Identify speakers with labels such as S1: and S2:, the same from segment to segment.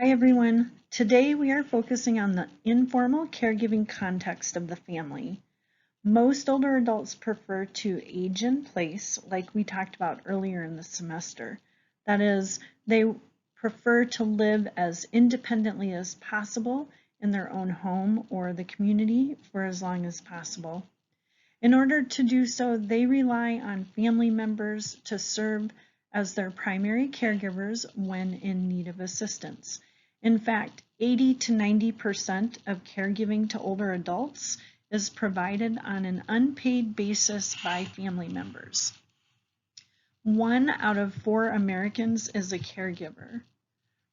S1: Hi everyone. Today we are focusing on the informal caregiving context of the family. Most older adults prefer to age in place, like we talked about earlier in the semester. That is, they prefer to live as independently as possible in their own home or the community for as long as possible. In order to do so, they rely on family members to serve as their primary caregivers when in need of assistance. In fact, 80 to 90% of caregiving to older adults is provided on an unpaid basis by family members. 1 out of 4 Americans is a caregiver.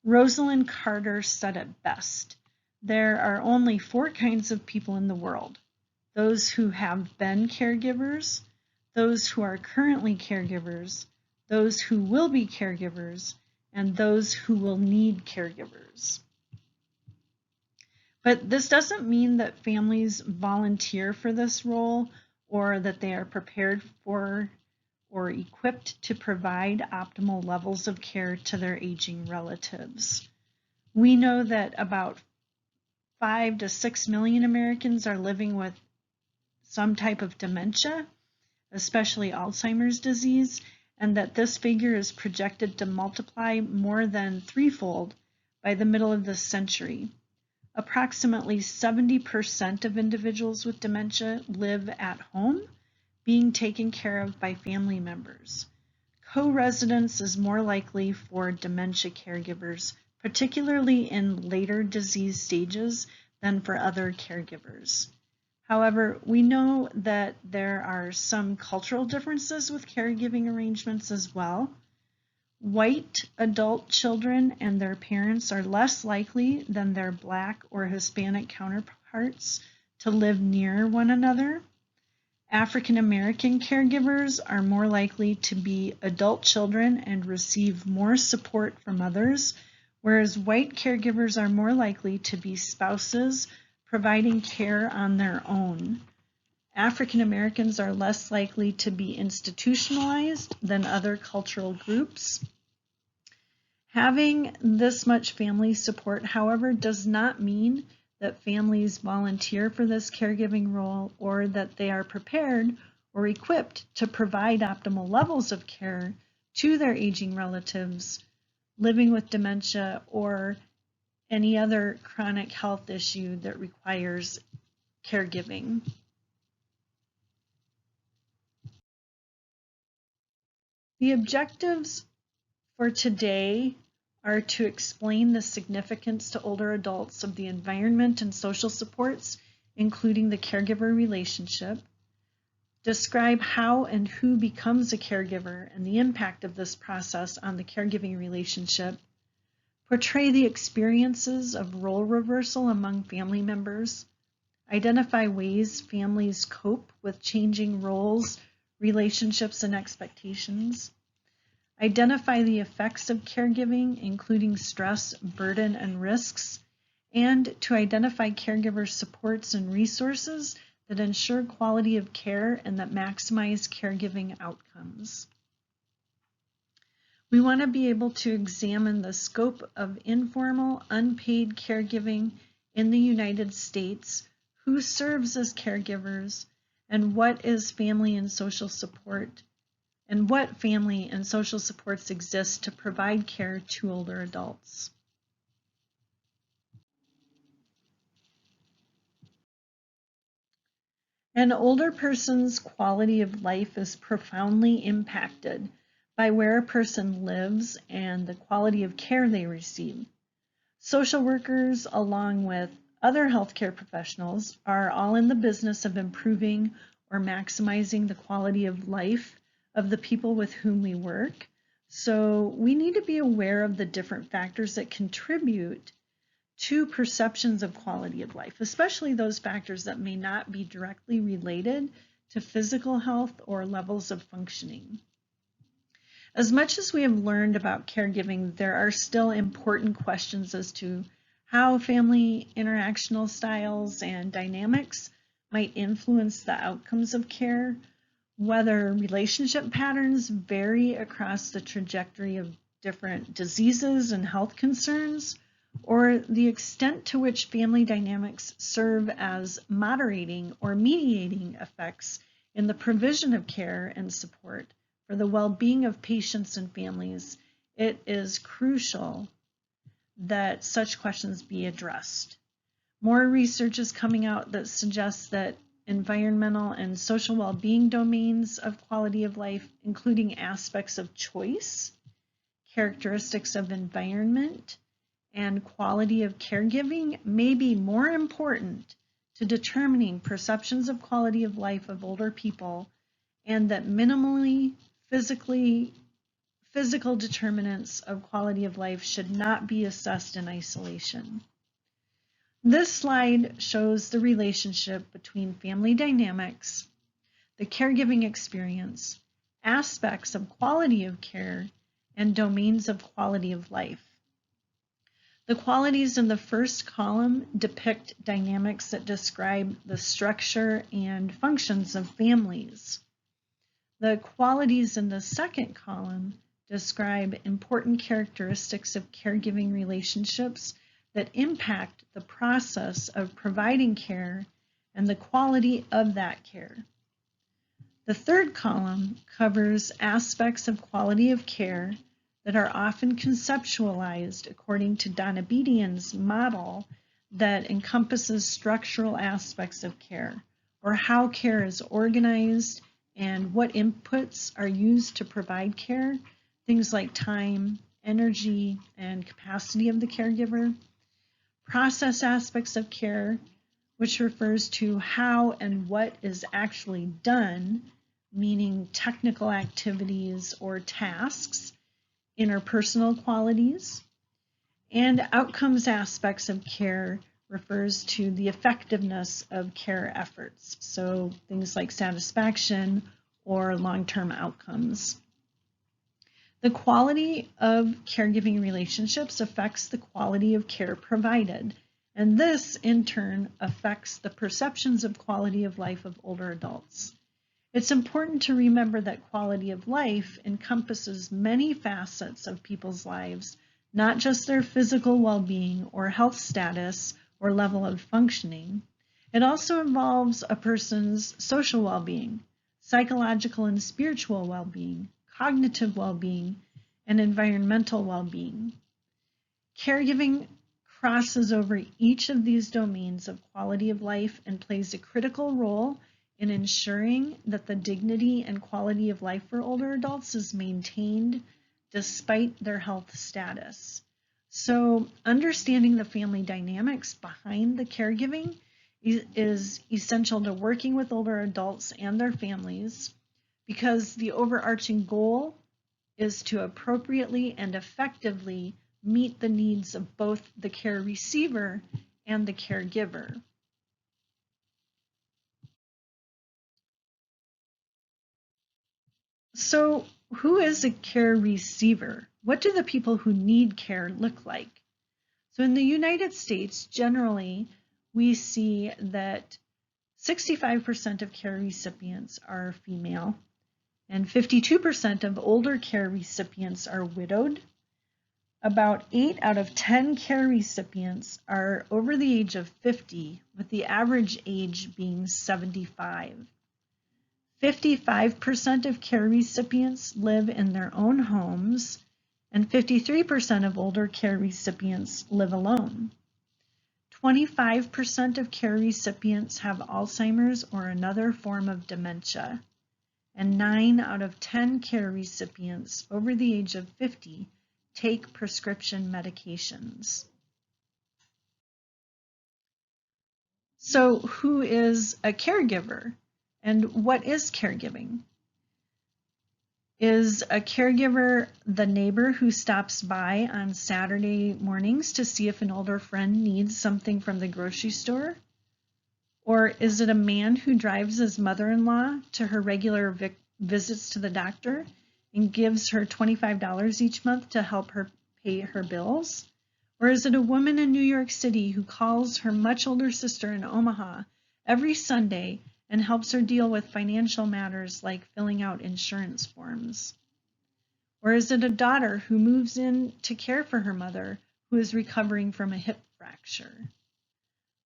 S1: Rosalind Carter said it best. There are only 4 kinds of people in the world: those who have been caregivers, those who are currently caregivers, those who will be caregivers, and those who will need caregivers. But this doesn't mean that families volunteer for this role or that they are prepared for or equipped to provide optimal levels of care to their aging relatives. We know that about 5 to 6 million Americans are living with some type of dementia, especially Alzheimer's disease, and that this figure is projected to multiply more than threefold by the middle of this century. Approximately 70% of individuals with dementia live at home, being taken care of by family members. Co-residence is more likely for dementia caregivers, particularly in later disease stages, than for other caregivers. However, we know that there are some cultural differences with caregiving arrangements as well. White adult children and their parents are less likely than their Black or Hispanic counterparts to live near one another. African American caregivers are more likely to be adult children and receive more support from others, whereas white caregivers are more likely to be spouses providing care on their own. African Americans are less likely to be institutionalized than other cultural groups. Having this much family support, however, does not mean that families volunteer for this caregiving role or that they are prepared or equipped to provide optimal levels of care to their aging relatives living with dementia or any other chronic health issue that requires caregiving. The objectives for today are to explain the significance to older adults of the environment and social supports, including the caregiver relationship, describe how and who becomes a caregiver and the impact of this process on the caregiving relationship, portray the experiences of role reversal among family members, identify ways families cope with changing roles, relationships, and expectations, identify the effects of caregiving, including stress, burden, and risks, and to identify caregiver supports and resources that ensure quality of care and that maximize caregiving outcomes. We want to be able to examine the scope of informal, unpaid caregiving in the United States, who serves as caregivers, and what is family and social support, and what family and social supports exist to provide care to older adults. An older person's quality of life is profoundly impacted by where a person lives and the quality of care they receive. Social workers, along with other healthcare professionals, are all in the business of improving or maximizing the quality of life of the people with whom we work. So we need to be aware of the different factors that contribute to perceptions of quality of life, especially those factors that may not be directly related to physical health or levels of functioning. As much as we have learned about caregiving, there are still important questions as to how family interactional styles and dynamics might influence the outcomes of care, whether relationship patterns vary across the trajectory of different diseases and health concerns, or the extent to which family dynamics serve as moderating or mediating effects in the provision of care and support for the well-being of patients and families, it is crucial that such questions be addressed. More research is coming out that suggests that environmental and social well-being domains of quality of life, including aspects of choice, characteristics of environment, and quality of caregiving, may be more important to determining perceptions of quality of life of older people, and that minimally physical determinants of quality of life should not be assessed in isolation. This slide shows the relationship between family dynamics, the caregiving experience, aspects of quality of care, and domains of quality of life. The qualities in the first column depict dynamics that describe the structure and functions of families. The qualities in the second column describe important characteristics of caregiving relationships that impact the process of providing care and the quality of that care. The third column covers aspects of quality of care that are often conceptualized according to Donna Bedian's model that encompasses structural aspects of care, or how care is organized and what inputs are used to provide care, things like time, energy, and capacity of the caregiver. Process aspects of care, which refers to how and what is actually done, meaning technical activities or tasks, interpersonal qualities. And outcomes aspects of care refers to the effectiveness of care efforts, so things like satisfaction or long-term outcomes. The quality of caregiving relationships affects the quality of care provided, and this in turn affects the perceptions of quality of life of older adults. It's important to remember that quality of life encompasses many facets of people's lives, not just their physical well-being or health status or level of functioning. It also involves a person's social well-being, psychological and spiritual well-being, cognitive well-being, and environmental well-being. Caregiving crosses over each of these domains of quality of life and plays a critical role in ensuring that the dignity and quality of life for older adults is maintained despite their health status. So understanding the family dynamics behind the caregiving is essential to working with older adults and their families, because the overarching goal is to appropriately and effectively meet the needs of both the care receiver and the caregiver. So who is a care receiver? What do the people who need care look like? So in the United States, generally, we see that 65% of care recipients are female, and 52% of older care recipients are widowed. About 8 out of 10 care recipients are over the age of 50, with the average age being 75. 55% of care recipients live in their own homes, and 53% of older care recipients live alone. 25% of care recipients have Alzheimer's or another form of dementia, and 9 out of 10 care recipients over the age of 50 take prescription medications. So who is a caregiver, and what is caregiving? Is a caregiver the neighbor who stops by on Saturday mornings to see if an older friend needs something from the grocery store? Or is it a man who drives his mother-in-law to her regular visits to the doctor and gives her $25 each month to help her pay her bills? Or is it a woman in New York City who calls her much older sister in Omaha every Sunday and helps her deal with financial matters like filling out insurance forms? Or is it a daughter who moves in to care for her mother, who is recovering from a hip fracture.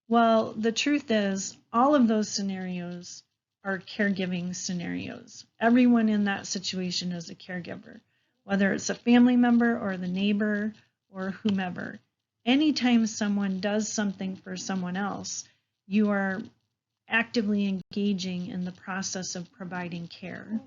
S1: Well, the truth is, all of those scenarios are caregiving scenarios. Everyone in that situation is a caregiver, whether it's a family member or the neighbor or whomever. Anytime someone does something for someone else, you are actively engaging in the process of providing care.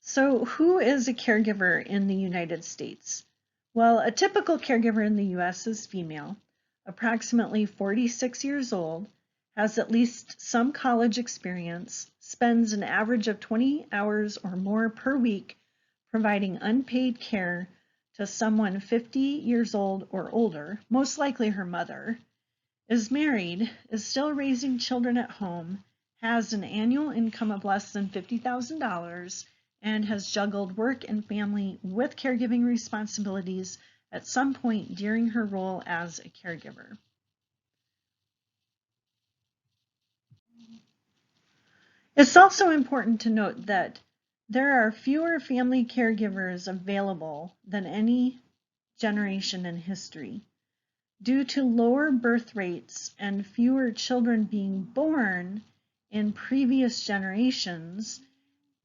S1: So who is a caregiver in the United States? Well, a typical caregiver in the US is female, approximately 46 years old, has at least some college experience, spends an average of 20 hours or more per week providing unpaid care to someone 50 years old or older, most likely her mother, is married, is still raising children at home, has an annual income of less than $50,000, and has juggled work and family with caregiving responsibilities at some point during her role as a caregiver. It's also important to note that there are fewer family caregivers available than any generation in history. Due to lower birth rates and fewer children being born in previous generations,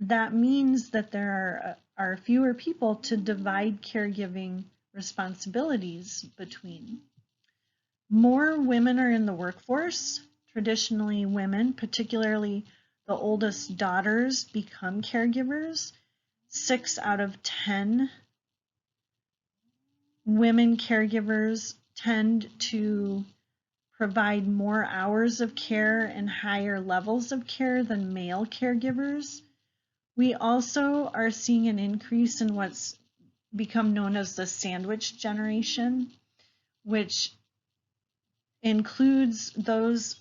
S1: that means that there are fewer people to divide caregiving responsibilities between. More women are in the workforce. Traditionally, women, particularly the oldest daughters, become caregivers. 6 out of 10 women caregivers tend to provide more hours of care and higher levels of care than male caregivers. We also are seeing an increase in what's become known as the sandwich generation, which includes those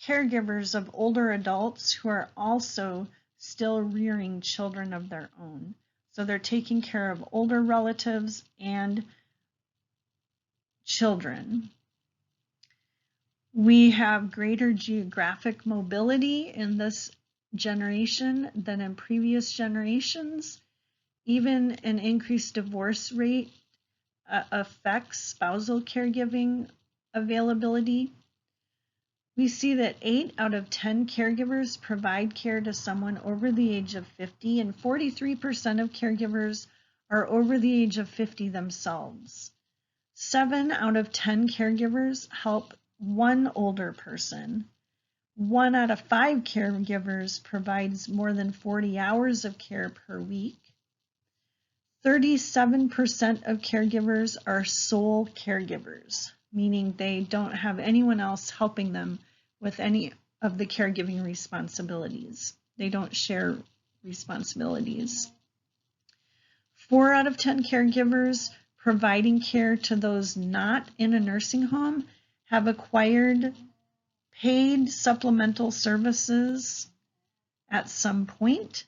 S1: caregivers of older adults who are also still rearing children of their own. So they're taking care of older relatives and children. We have greater geographic mobility in this generation than in previous generations. Even an increased divorce rate affects spousal caregiving availability. We see that 8 out of 10 caregivers provide care to someone over the age of 50, and 43% of caregivers are over the age of 50 themselves. 7 out of 10 caregivers help one older person. 1 out of 5 caregivers provides more than 40 hours of care per week. 37% of caregivers are sole caregivers, meaning they don't have anyone else helping them with any of the caregiving responsibilities. They don't share responsibilities. 4 out of 10 caregivers providing care to those not in a nursing home have acquired paid supplemental services at some point.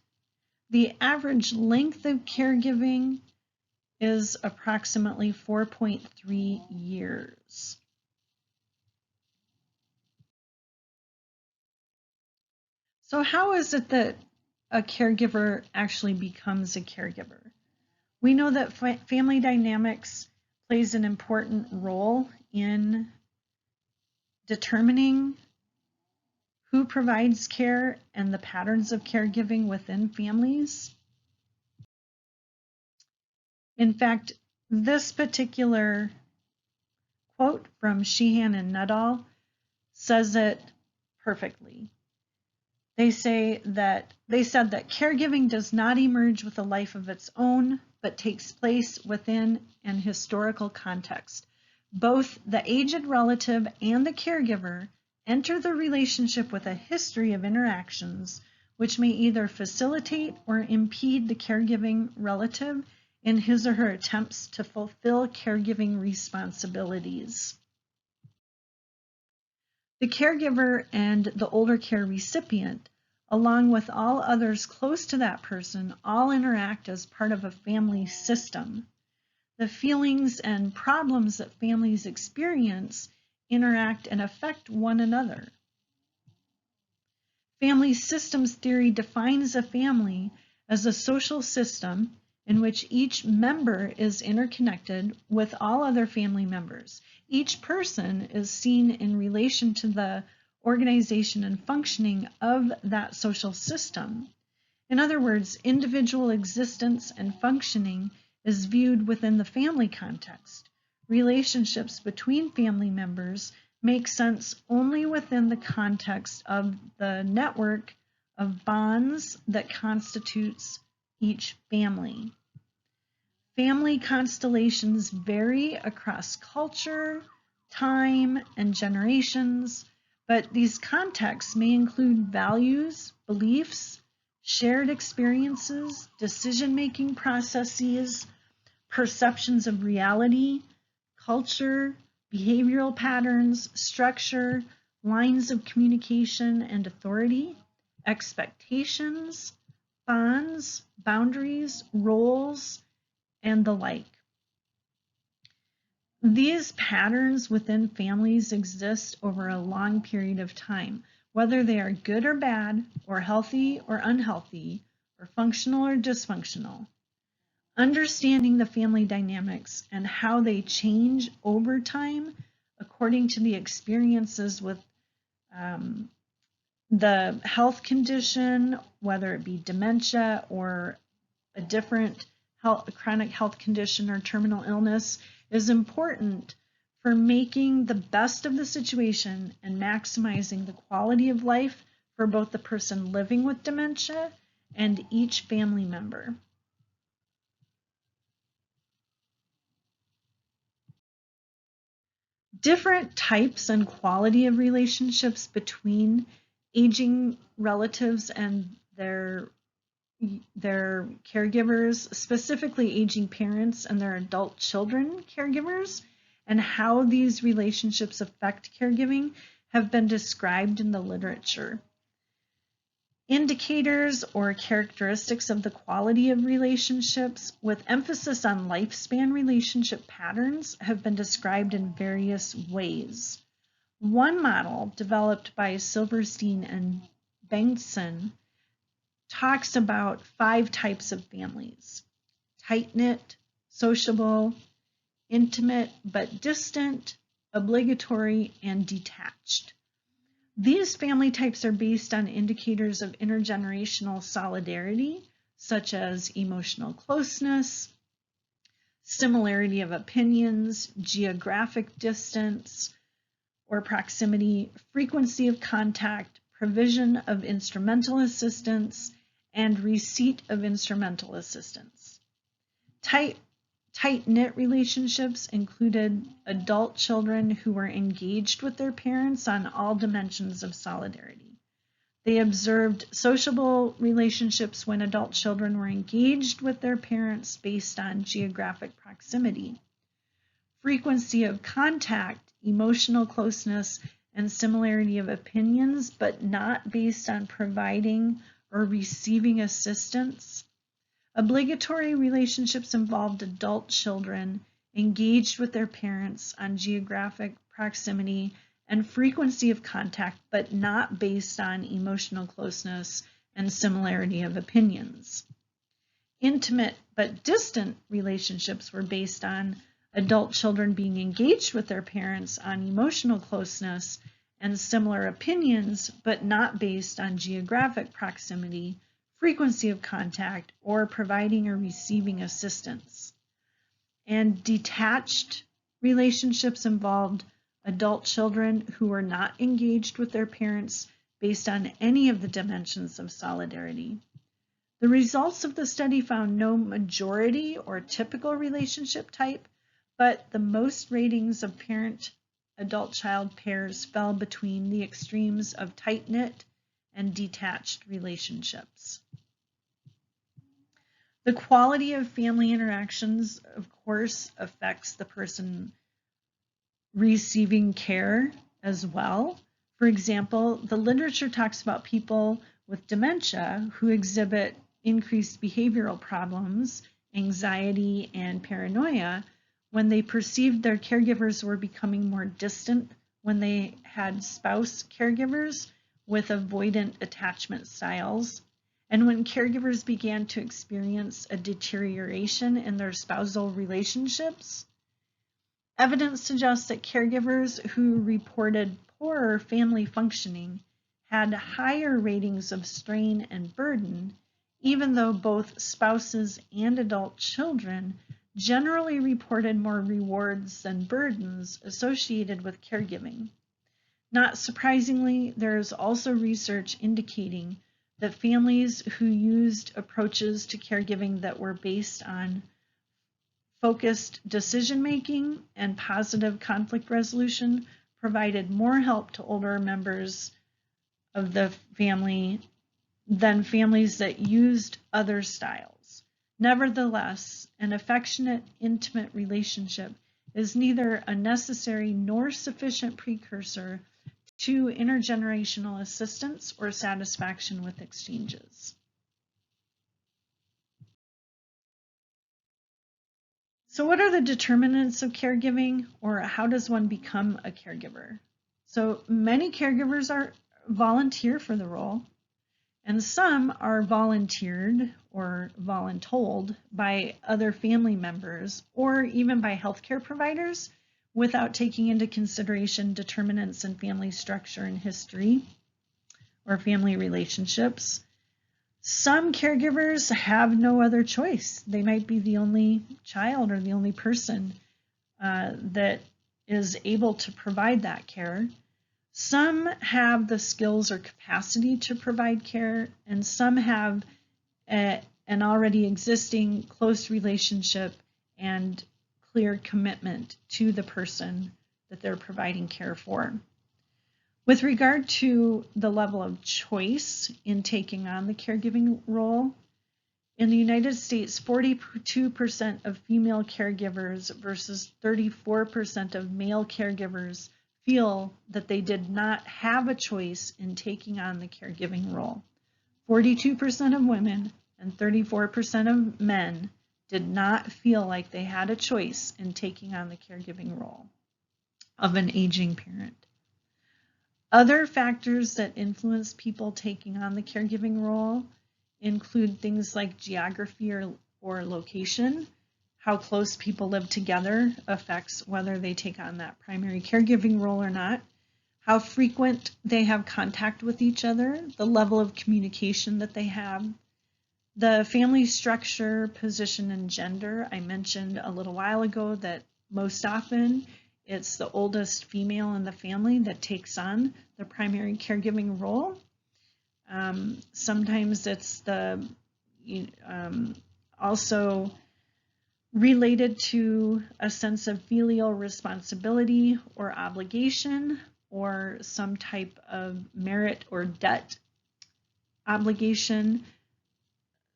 S1: The average length of caregiving is approximately 4.3 years. So how is it that a caregiver actually becomes a caregiver? We know that family dynamics plays an important role in determining who provides care and the patterns of caregiving within families. In fact, this particular quote from Sheehan and Nuttall says it perfectly. They said that caregiving does not emerge with a life of its own, but takes place within an historical context. Both the aged relative and the caregiver enter the relationship with a history of interactions which may either facilitate or impede the caregiving relative in his or her attempts to fulfill caregiving responsibilities. The caregiver and the older care recipient, along with all others close to that person, all interact as part of a family system. The feelings and problems that families experience interact and affect one another. Family systems theory defines a family as a social system in which each member is interconnected with all other family members. Each person is seen in relation to the organization and functioning of that social system. In other words, individual existence and functioning is viewed within the family context. Relationships between family members make sense only within the context of the network of bonds that constitutes each family. Family constellations vary across culture, time, and generations, but these contexts may include values, beliefs, shared experiences, decision-making processes, perceptions of reality, culture, behavioral patterns, structure, lines of communication and authority, expectations, bonds, boundaries, roles, and the like. These patterns within families exist over a long period of time, whether they are good or bad, or healthy or unhealthy, or functional or dysfunctional. Understanding the family dynamics and how they change over time according to the experiences with the health condition, whether it be dementia or a different chronic health condition or terminal illness, is important for making the best of the situation and maximizing the quality of life for both the person living with dementia and each family member. Different types and quality of relationships between aging relatives and their caregivers, specifically aging parents and their adult children caregivers, and how these relationships affect caregiving have been described in the literature. Indicators or characteristics of the quality of relationships with emphasis on lifespan relationship patterns have been described in various ways. One model developed by Silverstein and Bengtson talks about 5 types of families: tight-knit, sociable, intimate but distant, obligatory, and detached. These family types are based on indicators of intergenerational solidarity, such as emotional closeness, similarity of opinions, geographic distance or proximity, frequency of contact, provision of instrumental assistance, and receipt of instrumental assistance. Tight-knit relationships included adult children who were engaged with their parents on all dimensions of solidarity. They observed sociable relationships when adult children were engaged with their parents based on geographic proximity. Frequency of contact, emotional closeness, and similarity of opinions, but not based on providing or receiving assistance. Obligatory relationships involved adult children engaged with their parents on geographic proximity and frequency of contact, but not based on emotional closeness and similarity of opinions. Intimate but distant relationships were based on adult children being engaged with their parents on emotional closeness and similar opinions, but not based on geographic proximity, frequency of contact, or providing or receiving assistance. And detached relationships involved adult children who were not engaged with their parents based on any of the dimensions of solidarity. The results of the study found no majority or typical relationship type, but the most ratings of parent-adult-child pairs fell between the extremes of tight-knit and detached relationships. The quality of family interactions, of course, affects the person receiving care as well. For example, the literature talks about people with dementia who exhibit increased behavioral problems, anxiety, and paranoia when they perceived their caregivers were becoming more distant when they had spouse caregivers, with avoidant attachment styles, and when caregivers began to experience a deterioration in their spousal relationships. Evidence suggests that caregivers who reported poorer family functioning had higher ratings of strain and burden, even though both spouses and adult children generally reported more rewards than burdens associated with caregiving. Not surprisingly, there is also research indicating that families who used approaches to caregiving that were based on focused decision-making and positive conflict resolution provided more help to older members of the family than families that used other styles. Nevertheless, an affectionate, intimate relationship is neither a necessary nor sufficient precursor to intergenerational assistance or satisfaction with exchanges. So what are the determinants of caregiving, or how does one become a caregiver? So many caregivers are volunteer for the role, and some are volunteered or voluntold by other family members or even by healthcare providers without taking into consideration determinants in family structure and history or family relationships. Some caregivers have no other choice. They might be the only child or the only person that is able to provide that care. Some have the skills or capacity to provide care, and some have an already existing close relationship and clear commitment to the person that they're providing care for. With regard to the level of choice in taking on the caregiving role, in the United States, 42% of female caregivers versus 34% of male caregivers feel that they did not have a choice in taking on the caregiving role. 42% of women and 34% of men did not feel like they had a choice in taking on the caregiving role of an aging parent. Other factors that influence people taking on the caregiving role include things like geography or location. How close people live together affects whether they take on that primary caregiving role or not. How frequent they have contact with each other, the level of communication that they have, the family structure, position, and gender. I mentioned a little while ago that most often it's the oldest female in the family that takes on the primary caregiving role. Sometimes it's also related to a sense of filial responsibility or obligation, or some type of merit or debt obligation,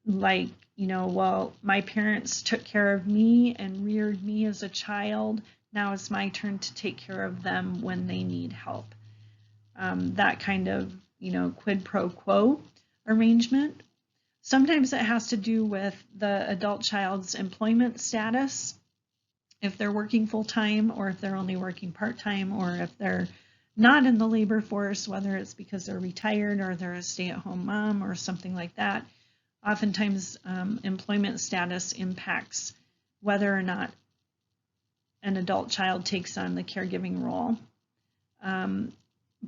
S1: like, well, my parents took care of me and reared me as a child. Now it's my turn to take care of them when they need help. That kind of, quid pro quo arrangement. Sometimes it has to do with the adult child's employment status, if they're working full-time or if they're only working part-time, or if they're not in the labor force, whether it's because they're retired or they're a stay-at-home mom or something like that. Oftentimes, employment status impacts whether or not an adult child takes on the caregiving role.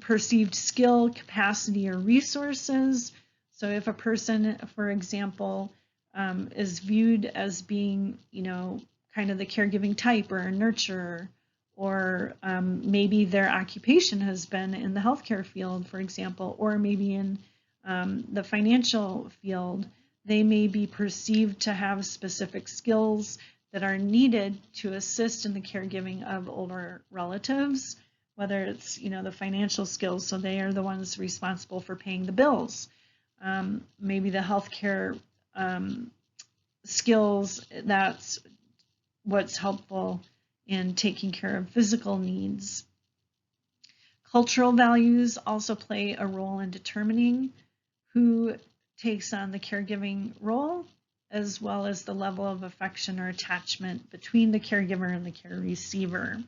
S1: Perceived skill, capacity, or resources. So if a person, for example, is viewed as being, kind of the caregiving type or a nurturer, or maybe their occupation has been in the healthcare field, for example, or maybe in the financial field, they may be perceived to have specific skills that are needed to assist in the caregiving of older relatives, whether it's, the financial skills, so they are the ones responsible for paying the bills. Maybe the healthcare skills, that's what's helpful in taking care of physical needs. Cultural values also play a role in determining who takes on the caregiving role, as well as the level of affection or attachment between the caregiver and the care receiver.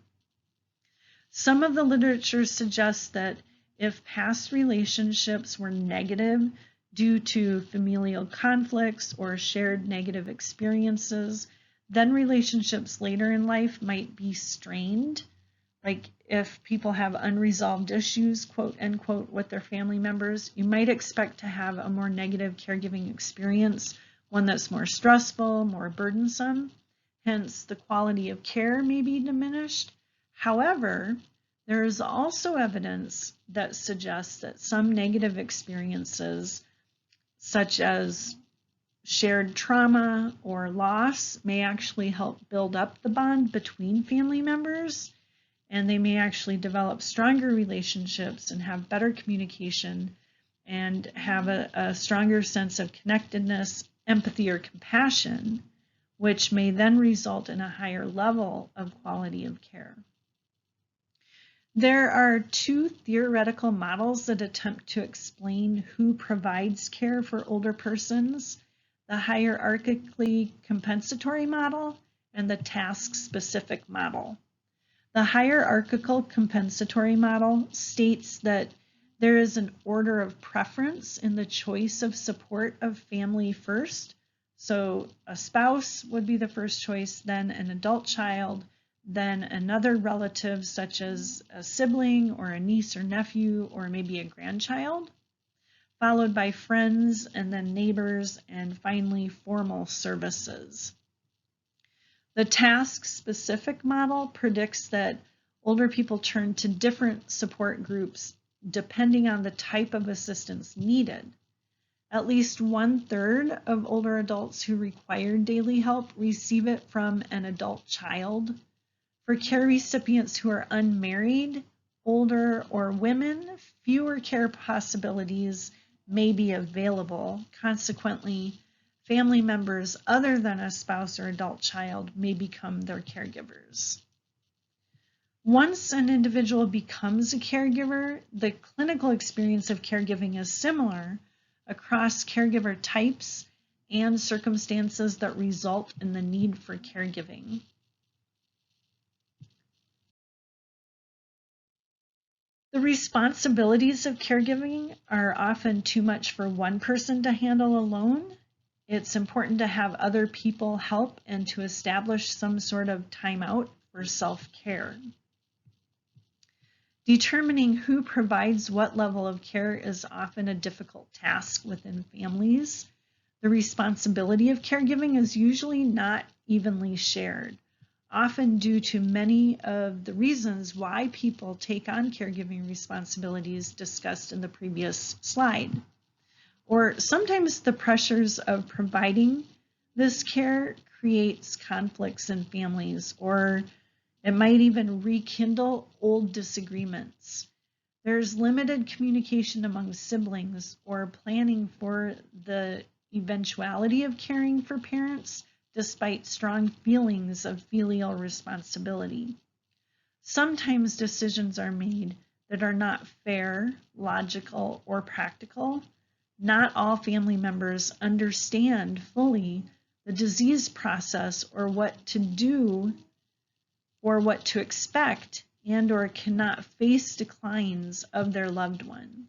S1: Some of the literature suggests that If past relationships were negative due to familial conflicts or shared negative experiences, then relationships later in life might be strained. Like if people have unresolved issues, quote unquote, with their family members, you might expect to have a more negative caregiving experience, one that's more stressful, more burdensome. Hence, the quality of care may be diminished. However, there is also evidence that suggests that some negative experiences, such as shared trauma or loss, may actually help build up the bond between family members, and they may actually develop stronger relationships and have better communication and have a stronger sense of connectedness, empathy, or compassion, which may then result in a higher level of quality of care. There are two theoretical models that attempt to explain who provides care for older persons: the hierarchically compensatory model and the task-specific model. The hierarchical compensatory model states that there is an order of preference in the choice of support of family first. So a spouse would be the first choice, then an adult child, then another relative such as a sibling or a niece or nephew or maybe a grandchild, followed by friends and then neighbors, and finally formal services. The task-specific model predicts that older people turn to different support groups depending on the type of assistance needed. At least 1/3 of older adults who require daily help receive it from an adult child. For care recipients who are unmarried, older, or women, fewer care possibilities may be available. Consequently, family members other than a spouse or adult child may become their caregivers. Once an individual becomes a caregiver, the clinical experience of caregiving is similar across caregiver types and circumstances that result in the need for caregiving. The responsibilities of caregiving are often too much for one person to handle alone. It's important to have other people help and to establish some sort of timeout for self-care. Determining who provides what level of care is often a difficult task within families. The responsibility of caregiving is usually not evenly shared, often due to many of the reasons why people take on caregiving responsibilities discussed in the previous slide. Or sometimes the pressures of providing this care creates conflicts in families, or it might even rekindle old disagreements. There's limited communication among siblings or planning for the eventuality of caring for parents despite strong feelings of filial responsibility. Sometimes decisions are made that are not fair, logical, or practical. Not all family members understand fully the disease process or what to do or what to expect, and or cannot face declines of their loved one.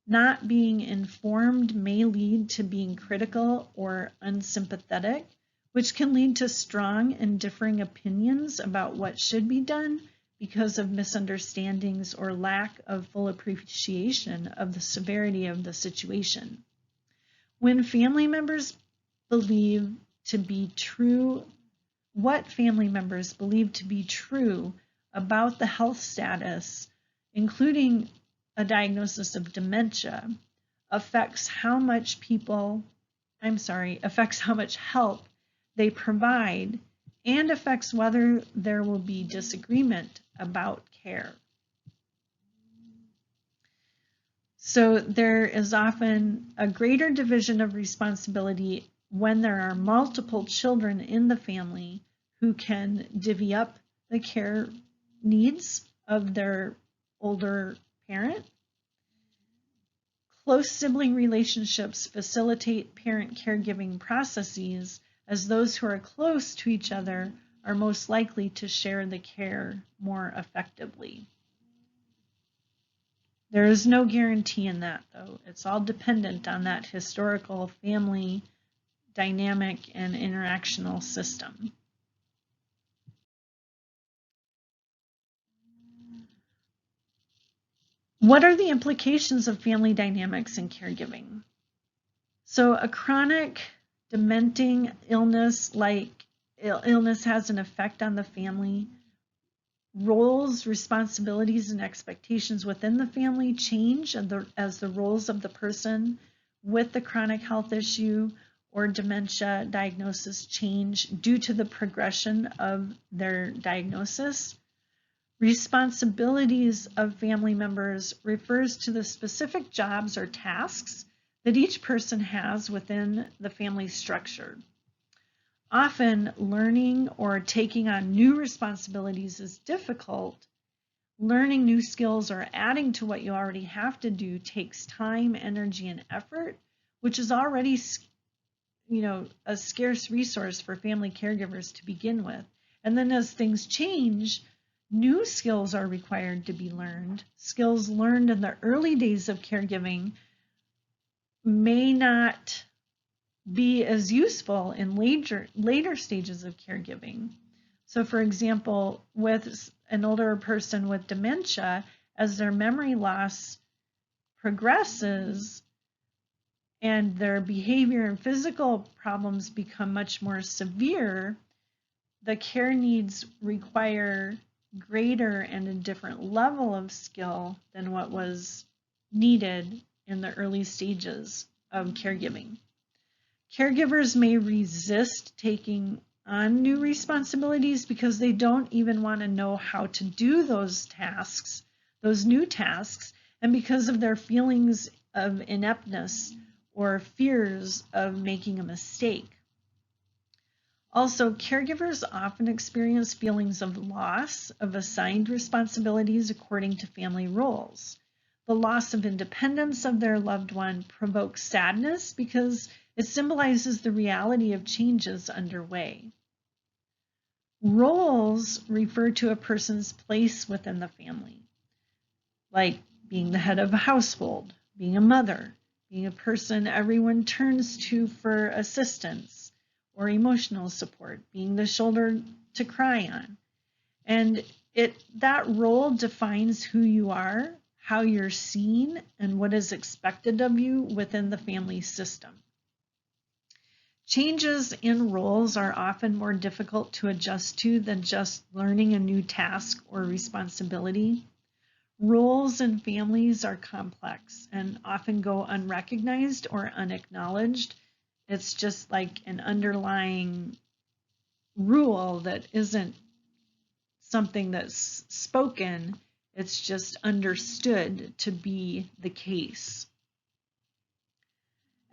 S1: Not being informed may lead to being critical or unsympathetic, which can lead to strong and differing opinions about what should be done because of misunderstandings or lack of full appreciation of the severity of the situation. When family members believe to be true what family members believe to be true about the health status, including a diagnosis of dementia, affects how much help they provide, and affects whether there will be disagreement about care. So there is often a greater division of responsibility when there are multiple children in the family who can divvy up the care needs of their older parent. Close sibling relationships facilitate parent caregiving processes, as those who are close to each other are most likely to share the care more effectively. There is no guarantee in that, though. It's all dependent on that historical family dynamic and interactional system. What are the implications of family dynamics in caregiving? So a chronic dementing illness illness has an effect on the family. Roles, responsibilities, and expectations within the family change as the roles of the person with the chronic health issue or dementia diagnosis change due to the progression of their diagnosis. Responsibilities of family members refers to the specific jobs or tasks that each person has within the family structure. Often, learning or taking on new responsibilities is difficult. Learning new skills or adding to what you already have to do takes time, energy, and effort, which is already, a scarce resource for family caregivers to begin with. And then as things change, new skills are required to be learned. Skills learned in the early days of caregiving may not be as useful in later stages of caregiving. So for example, with an older person with dementia, as their memory loss progresses and their behavior and physical problems become much more severe, the care needs require greater and a different level of skill than what was needed in the early stages of caregiving. Caregivers may resist taking on new responsibilities because they don't even want to know how to do those tasks, those new tasks, and because of their feelings of ineptness or fears of making a mistake. Also, caregivers often experience feelings of loss of assigned responsibilities according to family roles. The loss of independence of their loved one provokes sadness because it symbolizes the reality of changes underway. Roles refer to a person's place within the family, like being the head of a household, being a mother, being a person everyone turns to for assistance or emotional support, being the shoulder to cry on. And that role defines who you are, how you're seen, and what is expected of you within the family system. Changes in roles are often more difficult to adjust to than just learning a new task or responsibility. Roles in families are complex and often go unrecognized or unacknowledged. It's just like an underlying rule that isn't something that's spoken, it's just understood to be the case.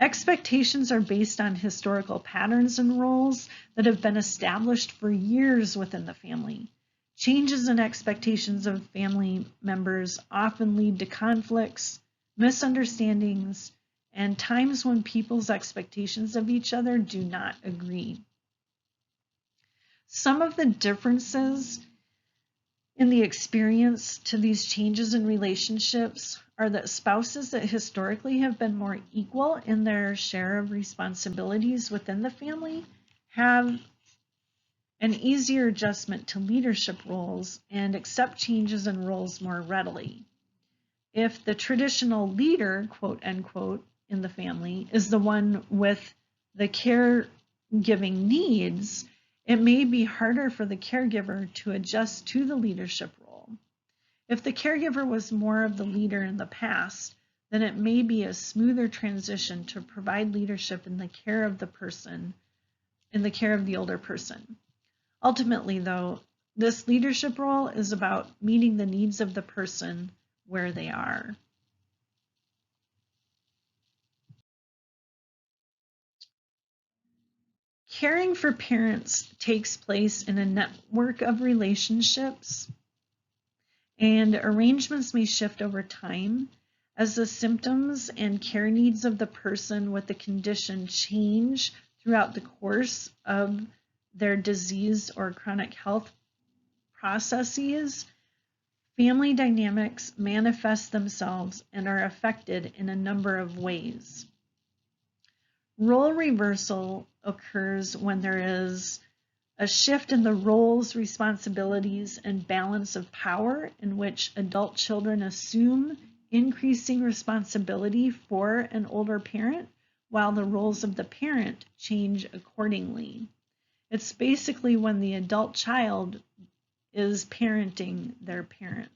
S1: Expectations are based on historical patterns and roles that have been established for years within the family. Changes in expectations of family members often lead to conflicts, misunderstandings, and times when people's expectations of each other do not agree. Some of the differences in the experience to these changes in relationships are that spouses that historically have been more equal in their share of responsibilities within the family have an easier adjustment to leadership roles and accept changes in roles more readily. If the traditional leader, quote unquote, in the family is the one with the caregiving needs, it may be harder for the caregiver to adjust to the leadership role. If the caregiver was more of the leader in the past, then it may be a smoother transition to provide leadership in the care of the person, in the care of the older person. Ultimately, though, this leadership role is about meeting the needs of the person where they are. Caring for parents takes place in a network of relationships, and arrangements may shift over time as the symptoms and care needs of the person with the condition change throughout the course of their disease or chronic health processes. Family dynamics manifest themselves and are affected in a number of ways. Role reversal occurs when there is a shift in the roles, responsibilities, and balance of power in which adult children assume increasing responsibility for an older parent, while the roles of the parent change accordingly. It's basically when the adult child is parenting their parent.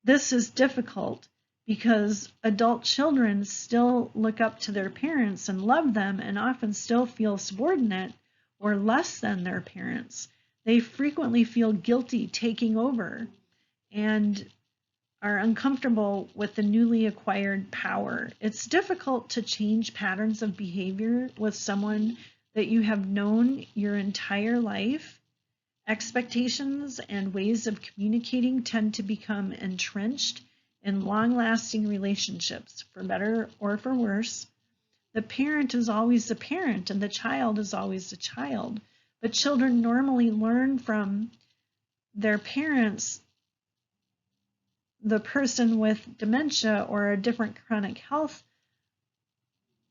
S1: This is difficult because adult children still look up to their parents and love them and often still feel subordinate or less than their parents. They frequently feel guilty taking over and are uncomfortable with the newly acquired power. It's difficult to change patterns of behavior with someone that you have known your entire life. Expectations and ways of communicating tend to become entrenched in long-lasting relationships, for better or for worse. The parent is always the parent and the child is always the child, but children normally learn from their parents. The person with dementia or a different chronic health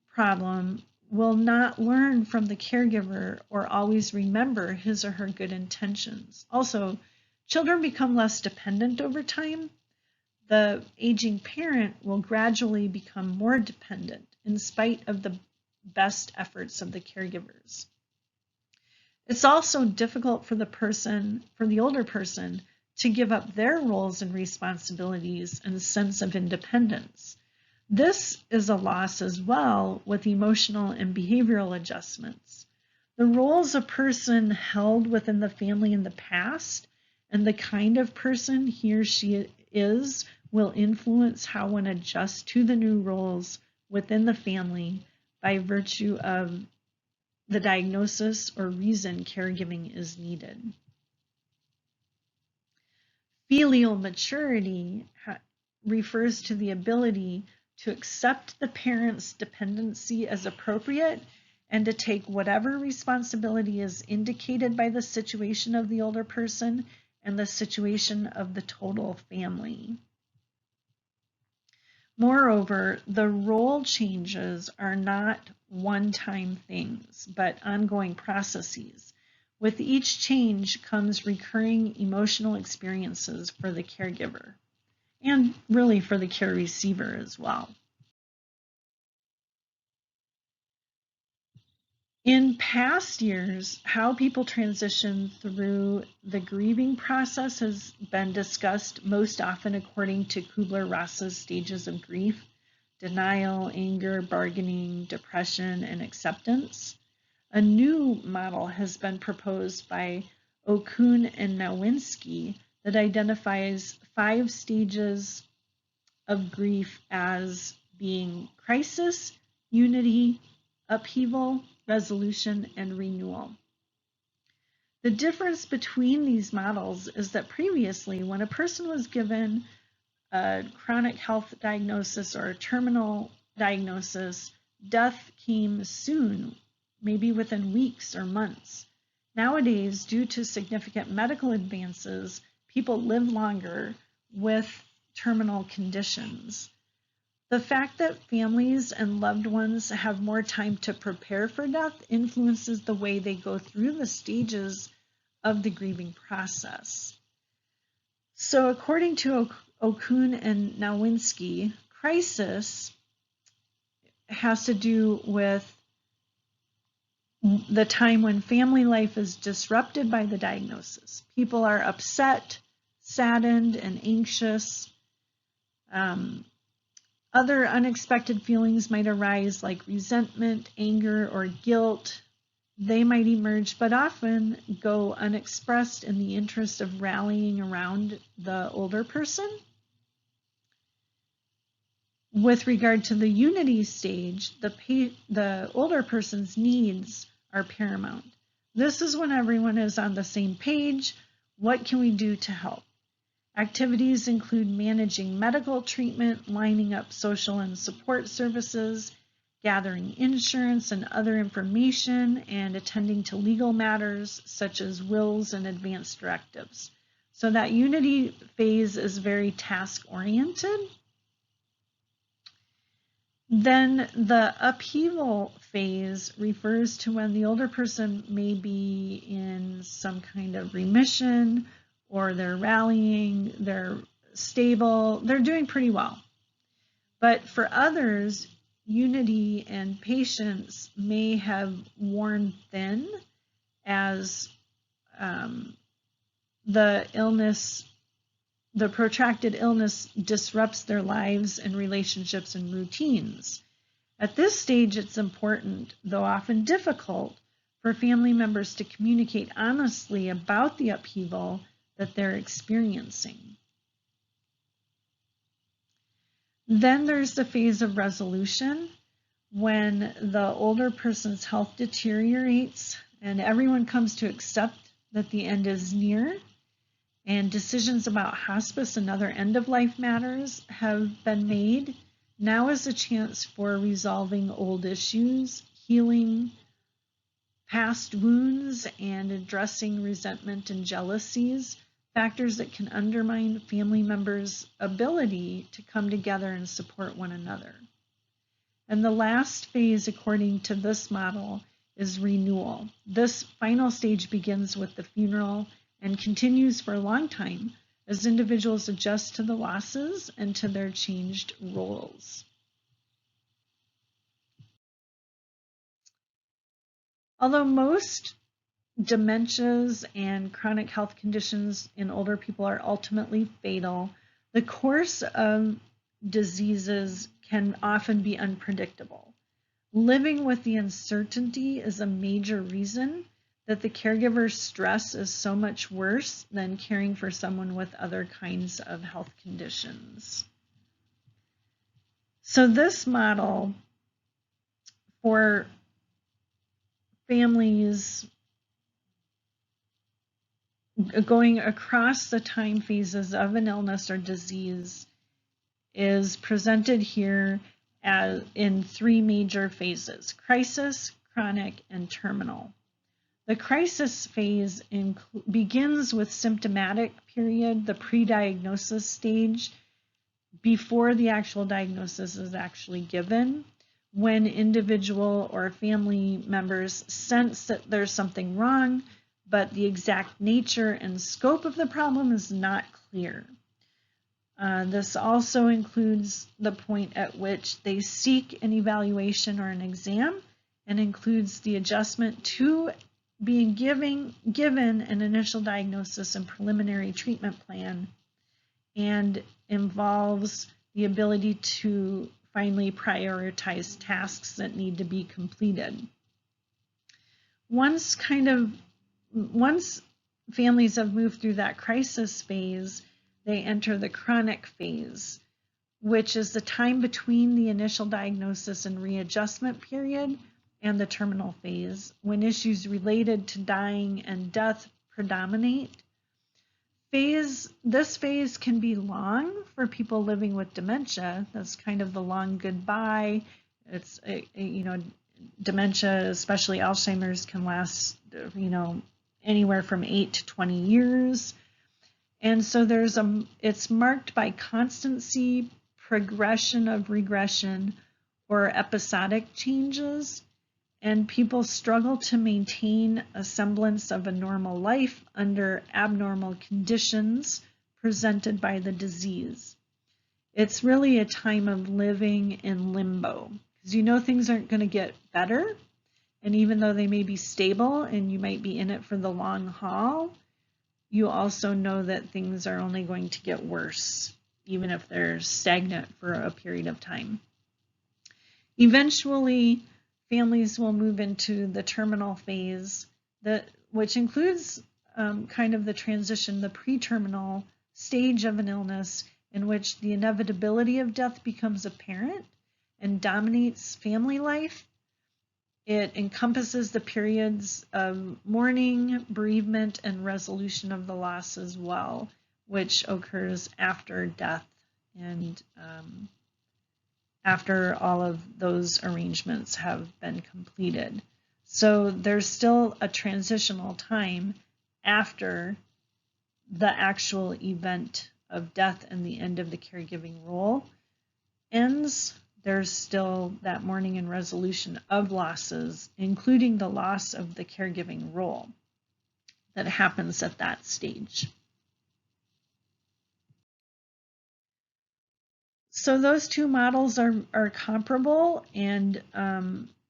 S1: problem will not learn from the caregiver or always remember his or her good intentions. Also, children become less dependent over time. The aging parent will gradually become more dependent in spite of the best efforts of the caregivers. It's also difficult for the older person, to give up their roles and responsibilities and sense of independence. This is a loss as well with emotional and behavioral adjustments. The roles a person held within the family in the past and the kind of person he or she is will influence how one adjusts to the new roles within the family by virtue of the diagnosis or reason caregiving is needed. Filial maturity refers to the ability to accept the parent's dependency as appropriate and to take whatever responsibility is indicated by the situation of the older person and the situation of the total family. Moreover, the role changes are not one-time things, but ongoing processes. With each change comes recurring emotional experiences for the caregiver and really for the care receiver as well. In past years, how people transition through the grieving process has been discussed most often according to Kubler-Ross's stages of grief: denial, anger, bargaining, depression, and acceptance. A new model has been proposed by Okun and Nowinski that identifies 5 stages of grief as being crisis, unity, upheaval, resolution, and renewal. The difference between these models is that previously, when a person was given a chronic health diagnosis or a terminal diagnosis, death came soon, maybe within weeks or months. Nowadays, due to significant medical advances, people live longer with terminal conditions. The fact that families and loved ones have more time to prepare for death influences the way they go through the stages of the grieving process. So according to Okun and Nowinski, crisis has to do with the time when family life is disrupted by the diagnosis. People are upset, saddened, and anxious. Other unexpected feelings might arise like resentment, anger, or guilt. They might emerge, but often go unexpressed in the interest of rallying around the older person. With regard to the unity stage, the older person's needs are paramount. This is when everyone is on the same page. What can we do to help? Activities include managing medical treatment, lining up social and support services, gathering insurance and other information, and attending to legal matters such as wills and advance directives. So that unity phase is very task-oriented. Then the upheaval phase refers to when the older person may be in some kind of remission, or they're rallying, they're stable, they're doing pretty well. But for others, unity and patience may have worn thin as the protracted illness disrupts their lives and relationships and routines. At this stage, it's important, though often difficult, for family members to communicate honestly about the upheaval that they're experiencing. Then there's the phase of resolution, when the older person's health deteriorates and everyone comes to accept that the end is near, and decisions about hospice and other end-of-life matters have been made. Now is a chance for resolving old issues, healing past wounds, and addressing resentment and jealousies, factors that can undermine family members' ability to come together and support one another. And the last phase, according to this model, is renewal. This final stage begins with the funeral and continues for a long time as individuals adjust to the losses and to their changed roles. Although most dementias and chronic health conditions in older people are ultimately fatal, the course of diseases can often be unpredictable. Living with the uncertainty is a major reason that the caregiver's stress is so much worse than caring for someone with other kinds of health conditions. So this model for families going across the time phases of an illness or disease is presented here as in three major phases: crisis, chronic, and terminal. The crisis phase begins with symptomatic period, the pre-diagnosis stage, before the actual diagnosis is actually given, when individual or family members sense that there's something wrong, but the exact nature and scope of the problem is not clear. This also includes the point at which they seek an evaluation or an exam, and includes the adjustment to being given an initial diagnosis and preliminary treatment plan, and involves the ability to finally prioritize tasks that need to be completed. Once families have moved through that crisis phase, they enter the chronic phase, which is the time between the initial diagnosis and readjustment period and the terminal phase, when issues related to dying and death predominate. This phase can be long for people living with dementia. That's kind of the long goodbye. It's dementia, especially Alzheimer's, can last anywhere from 8 to 20 years. And so it's marked by constancy, progression of regression, or episodic changes. And people struggle to maintain a semblance of a normal life under abnormal conditions presented by the disease. It's really a time of living in limbo, because things aren't going to get better. And even though they may be stable and you might be in it for the long haul, you also know that things are only going to get worse, even if they're stagnant for a period of time. Eventually, families will move into the terminal phase, which includes kind of the transition, the pre-terminal stage of an illness, in which the inevitability of death becomes apparent and dominates family life. It encompasses the periods of mourning, bereavement, and resolution of the loss as well, which occurs after death and after all of those arrangements have been completed. So there's still a transitional time after the actual event of death and the end of the caregiving role ends, there's still that mourning and resolution of losses, including the loss of the caregiving role that happens at that stage. So those two models are comparable and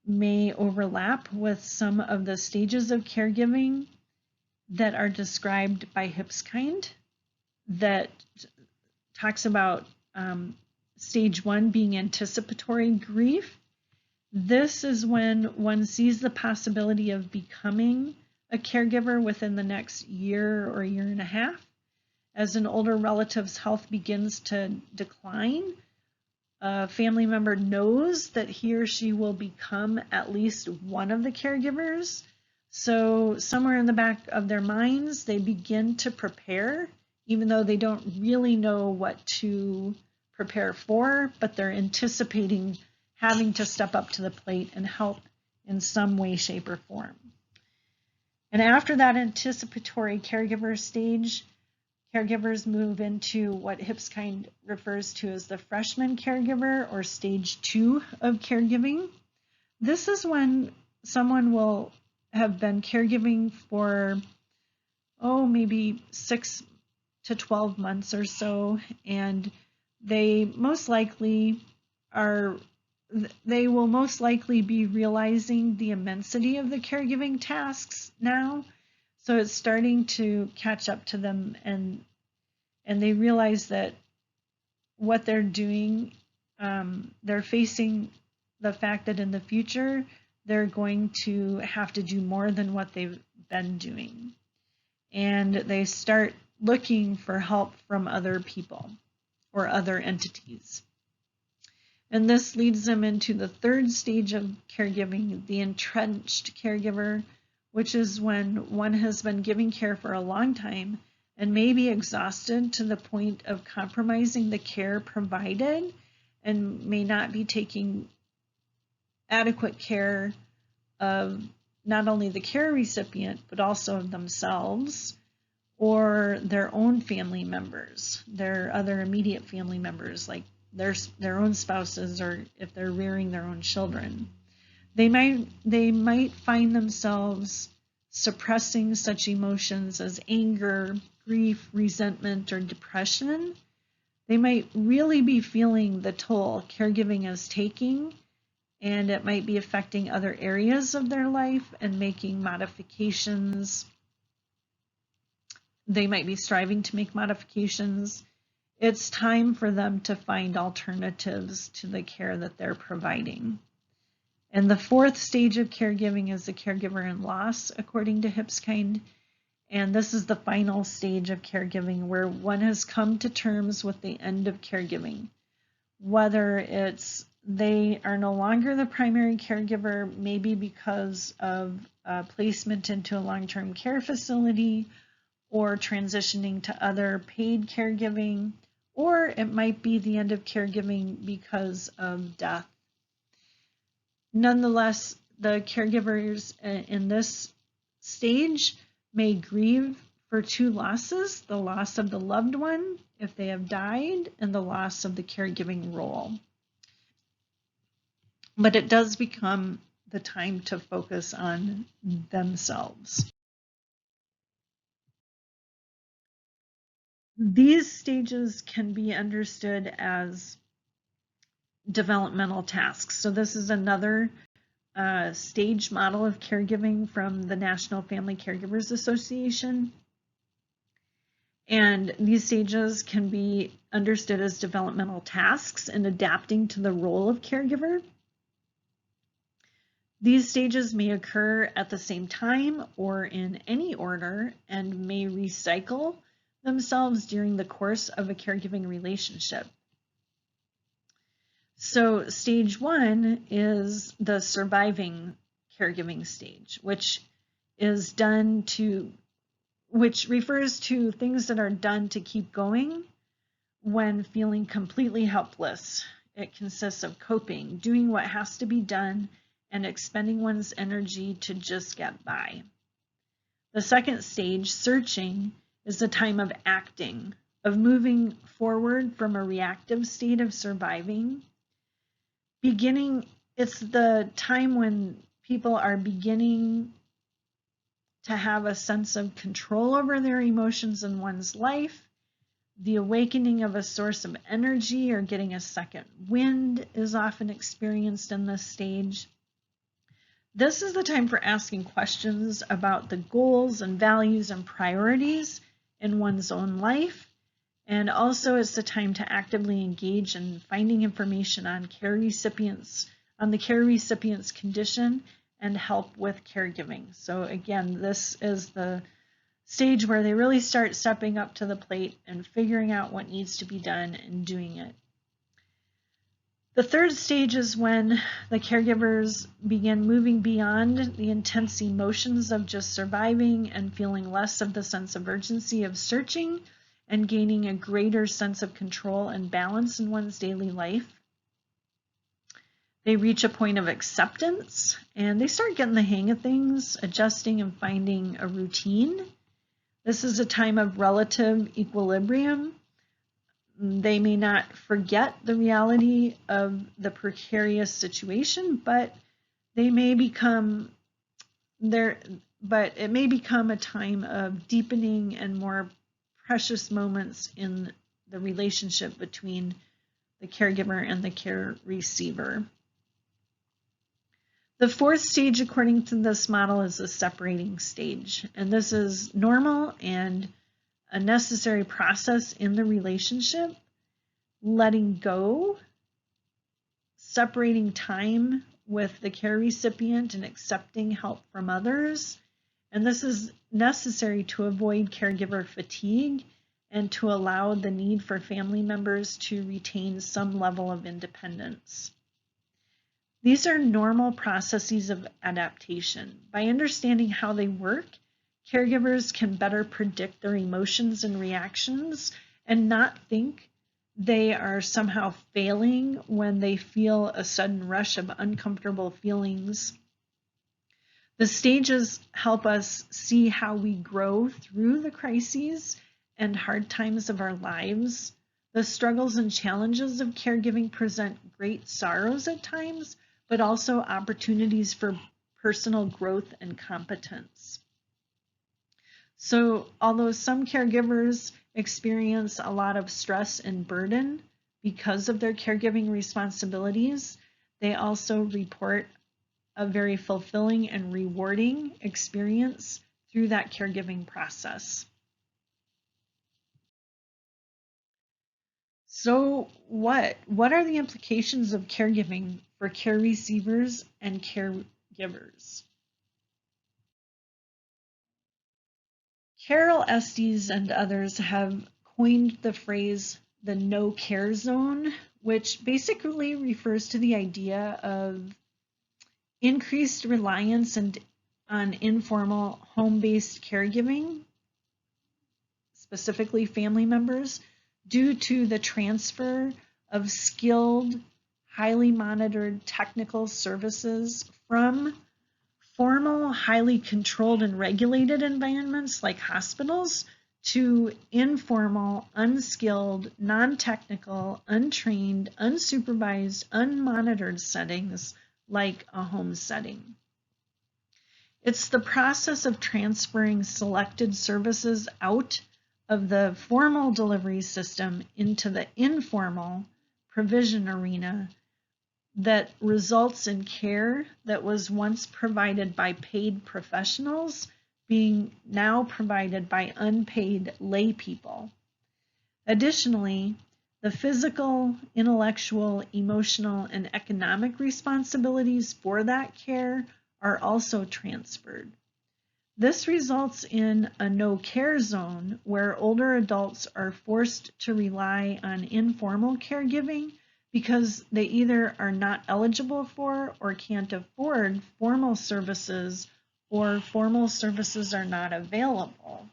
S1: may overlap with some of the stages of caregiving that are described by Hipskind, that talks about stage 1 being anticipatory grief. This is when one sees the possibility of becoming a caregiver within the next year or year and a half. As an older relative's health begins to decline, a family member knows that he or she will become at least one of the caregivers. So somewhere in the back of their minds, they begin to prepare, even though they don't really know what to prepare for, but they're anticipating having to step up to the plate and help in some way, shape, or form. And after that anticipatory caregiver stage, caregivers move into what Hipskind refers to as the freshman caregiver, or stage 2 of caregiving. This is when someone will have been caregiving for, maybe 6 to 12 months or so, and they will most likely be realizing the immensity of the caregiving tasks now. So it's starting to catch up to them, and they realize that what they're doing, they're facing the fact that in the future they're going to have to do more than what they've been doing. And they start looking for help from other people or other entities. And this leads them into the third stage of caregiving, the entrenched caregiver, which is when one has been giving care for a long time and may be exhausted to the point of compromising the care provided and may not be taking adequate care of not only the care recipient, but also of themselves or their own family members, their other immediate family members, like their own spouses, or if they're rearing their own children. They might find themselves suppressing such emotions as anger, grief, resentment, or depression. They might really be feeling the toll caregiving is taking, and it might be affecting other areas of their life and making modifications. They might be striving to make modifications. It's time for them to find alternatives to the care that they're providing. And the fourth stage of caregiving is the caregiver in loss, according to Hipskind. And this is the final stage of caregiving where one has come to terms with the end of caregiving. Whether it's they are no longer the primary caregiver, maybe because of placement into a long-term care facility or transitioning to other paid caregiving, or it might be the end of caregiving because of death. Nonetheless, the caregivers in this stage may grieve for two losses: the loss of the loved one if they have died, and the loss of the caregiving role. But it does become the time to focus on themselves. These stages can be understood as developmental tasks. So this is another stage model of caregiving from the National Family Caregivers Association. And these stages can be understood as developmental tasks in adapting to the role of caregiver. These stages may occur at the same time or in any order and may recycle themselves during the course of a caregiving relationship. So stage 1 is the surviving caregiving stage, which refers to things that are done to keep going when feeling completely helpless. It consists of coping, doing what has to be done, and expending one's energy to just get by. The second stage, searching, is the time of acting, of moving forward from a reactive state of surviving. It's the time when people are beginning to have a sense of control over their emotions in one's life. The awakening of a source of energy or getting a second wind is often experienced in this stage. This is the time for asking questions about the goals and values and priorities in one's own life. And also it's the time to actively engage in finding information on the care recipient's condition and help with caregiving. So again, this is the stage where they really start stepping up to the plate and figuring out what needs to be done and doing it. The third stage is when the caregivers begin moving beyond the intense emotions of just surviving and feeling less of the sense of urgency of searching and gaining a greater sense of control and balance in one's daily life. They reach a point of acceptance and they start getting the hang of things, adjusting and finding a routine. This is a time of relative equilibrium. They may not forget the reality of the precarious situation, but it may become a time of deepening and more precious moments in the relationship between the caregiver and the care receiver. The fourth stage, according to this model, is the separating stage, and this is normal and a necessary process in the relationship. Letting go, separating time with the care recipient and accepting help from others. And this is necessary to avoid caregiver fatigue and to allow the need for family members to retain some level of independence. These are normal processes of adaptation. By understanding how they work, caregivers can better predict their emotions and reactions and not think they are somehow failing when they feel a sudden rush of uncomfortable feelings. The stages help us see how we grow through the crises and hard times of our lives. The struggles and challenges of caregiving present great sorrows at times, but also opportunities for personal growth and competence. So although some caregivers experience a lot of stress and burden because of their caregiving responsibilities, they also report a very fulfilling and rewarding experience through that caregiving process. So what are the implications of caregiving for care receivers and caregivers? Carol Estes and others have coined the phrase the no care zone, which basically refers to the idea of increased reliance on informal home-based caregiving, specifically family members, due to the transfer of skilled, highly monitored technical services from formal, highly controlled and regulated environments like hospitals to informal, unskilled, non-technical, untrained, unsupervised, unmonitored settings like a home setting. It's the process of transferring selected services out of the formal delivery system into the informal provision arena that results in care that was once provided by paid professionals being now provided by unpaid lay people. Additionally, the physical, intellectual, emotional, and economic responsibilities for that care are also transferred. This results in a no-care zone where older adults are forced to rely on informal caregiving because they either are not eligible for or can't afford formal services, or formal services are not available.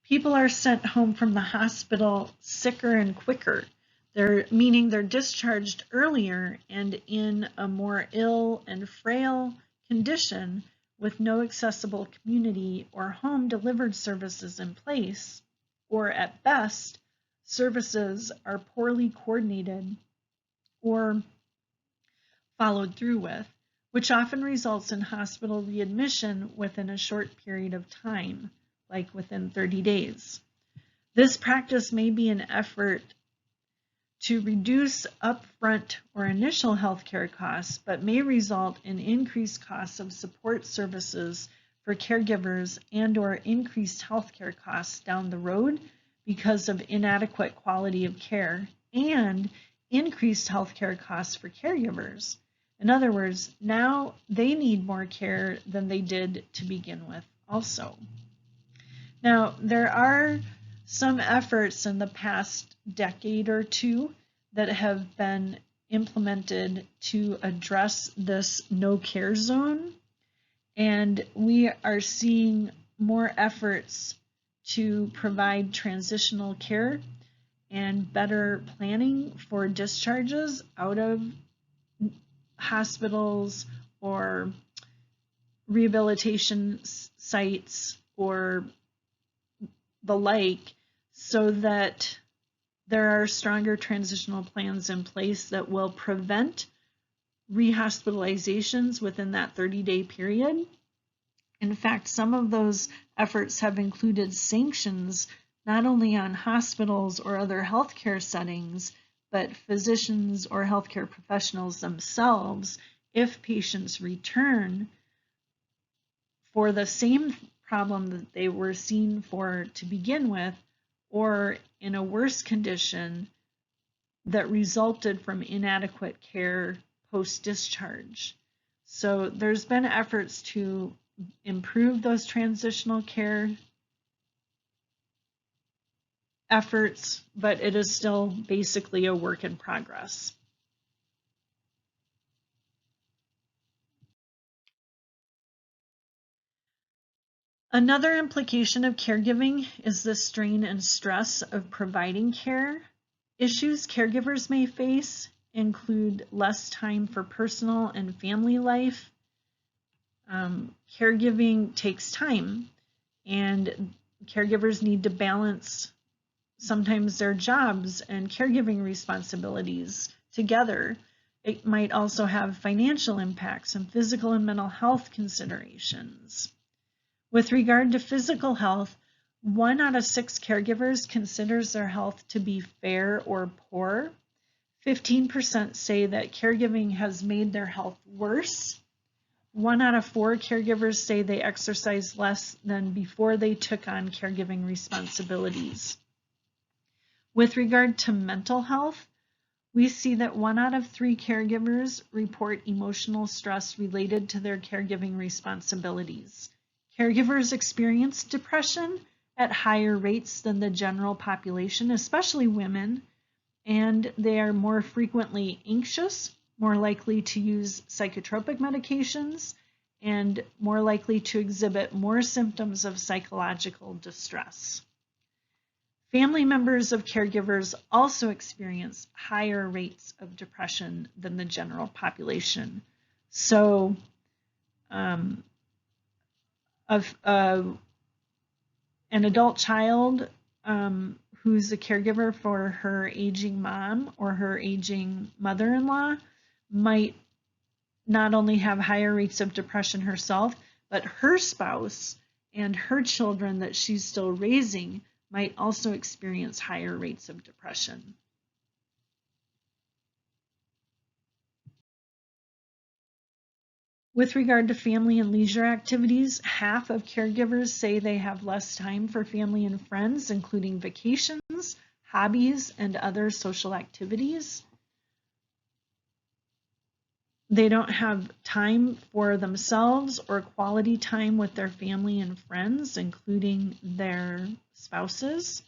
S1: People are sent home from the hospital sicker and quicker, meaning they're discharged earlier and in a more ill and frail condition with no accessible community or home delivered services in place, or at best, services are poorly coordinated or followed through with, which often results in hospital readmission within a short period of time, like within 30 days. This practice may be an effort to reduce upfront or initial healthcare costs, but may result in increased costs of support services for caregivers and/or increased healthcare costs down the road because of inadequate quality of care and increased healthcare costs for caregivers. In other words, now they need more care than they did to begin with also. Now, there are some efforts in the past decade or two that have been implemented to address this no care zone, and we are seeing more efforts to provide transitional care and better planning for discharges out of hospitals or rehabilitation sites or the like, so that there are stronger transitional plans in place that will prevent rehospitalizations within that 30-day period. In fact, some of those efforts have included sanctions not only on hospitals or other healthcare settings, but physicians or healthcare professionals themselves if patients return for the same problem that they were seen for to begin with, or in a worse condition that resulted from inadequate care post-discharge. So there's been efforts to improve those transitional care efforts, but it is still basically a work in progress. Another implication of caregiving is the strain and stress of providing care. Issues caregivers may face include less time for personal and family life. Caregiving takes time, and caregivers need to balance sometimes their jobs and caregiving responsibilities together. It might also have financial impacts and physical and mental health considerations. With regard to physical health, 1 out of 6 caregivers considers their health to be fair or poor. 15% say that caregiving has made their health worse. 1 out of 4 caregivers say they exercise less than before they took on caregiving responsibilities. With regard to mental health, we see that 1 out of 3 caregivers report emotional stress related to their caregiving responsibilities. Caregivers experience depression at higher rates than the general population, especially women, and they are more frequently anxious, more likely to use psychotropic medications, and more likely to exhibit more symptoms of psychological distress. Family members of caregivers also experience higher rates of depression than the general population. So, an adult child who's a caregiver for her aging mom or her aging mother-in-law might not only have higher rates of depression herself, but her spouse and her children that she's still raising might also experience higher rates of depression. With regard to family and leisure activities, half of caregivers say they have less time for family and friends, including vacations, hobbies, and other social activities. They don't have time for themselves or quality time with their family and friends, including their spouses.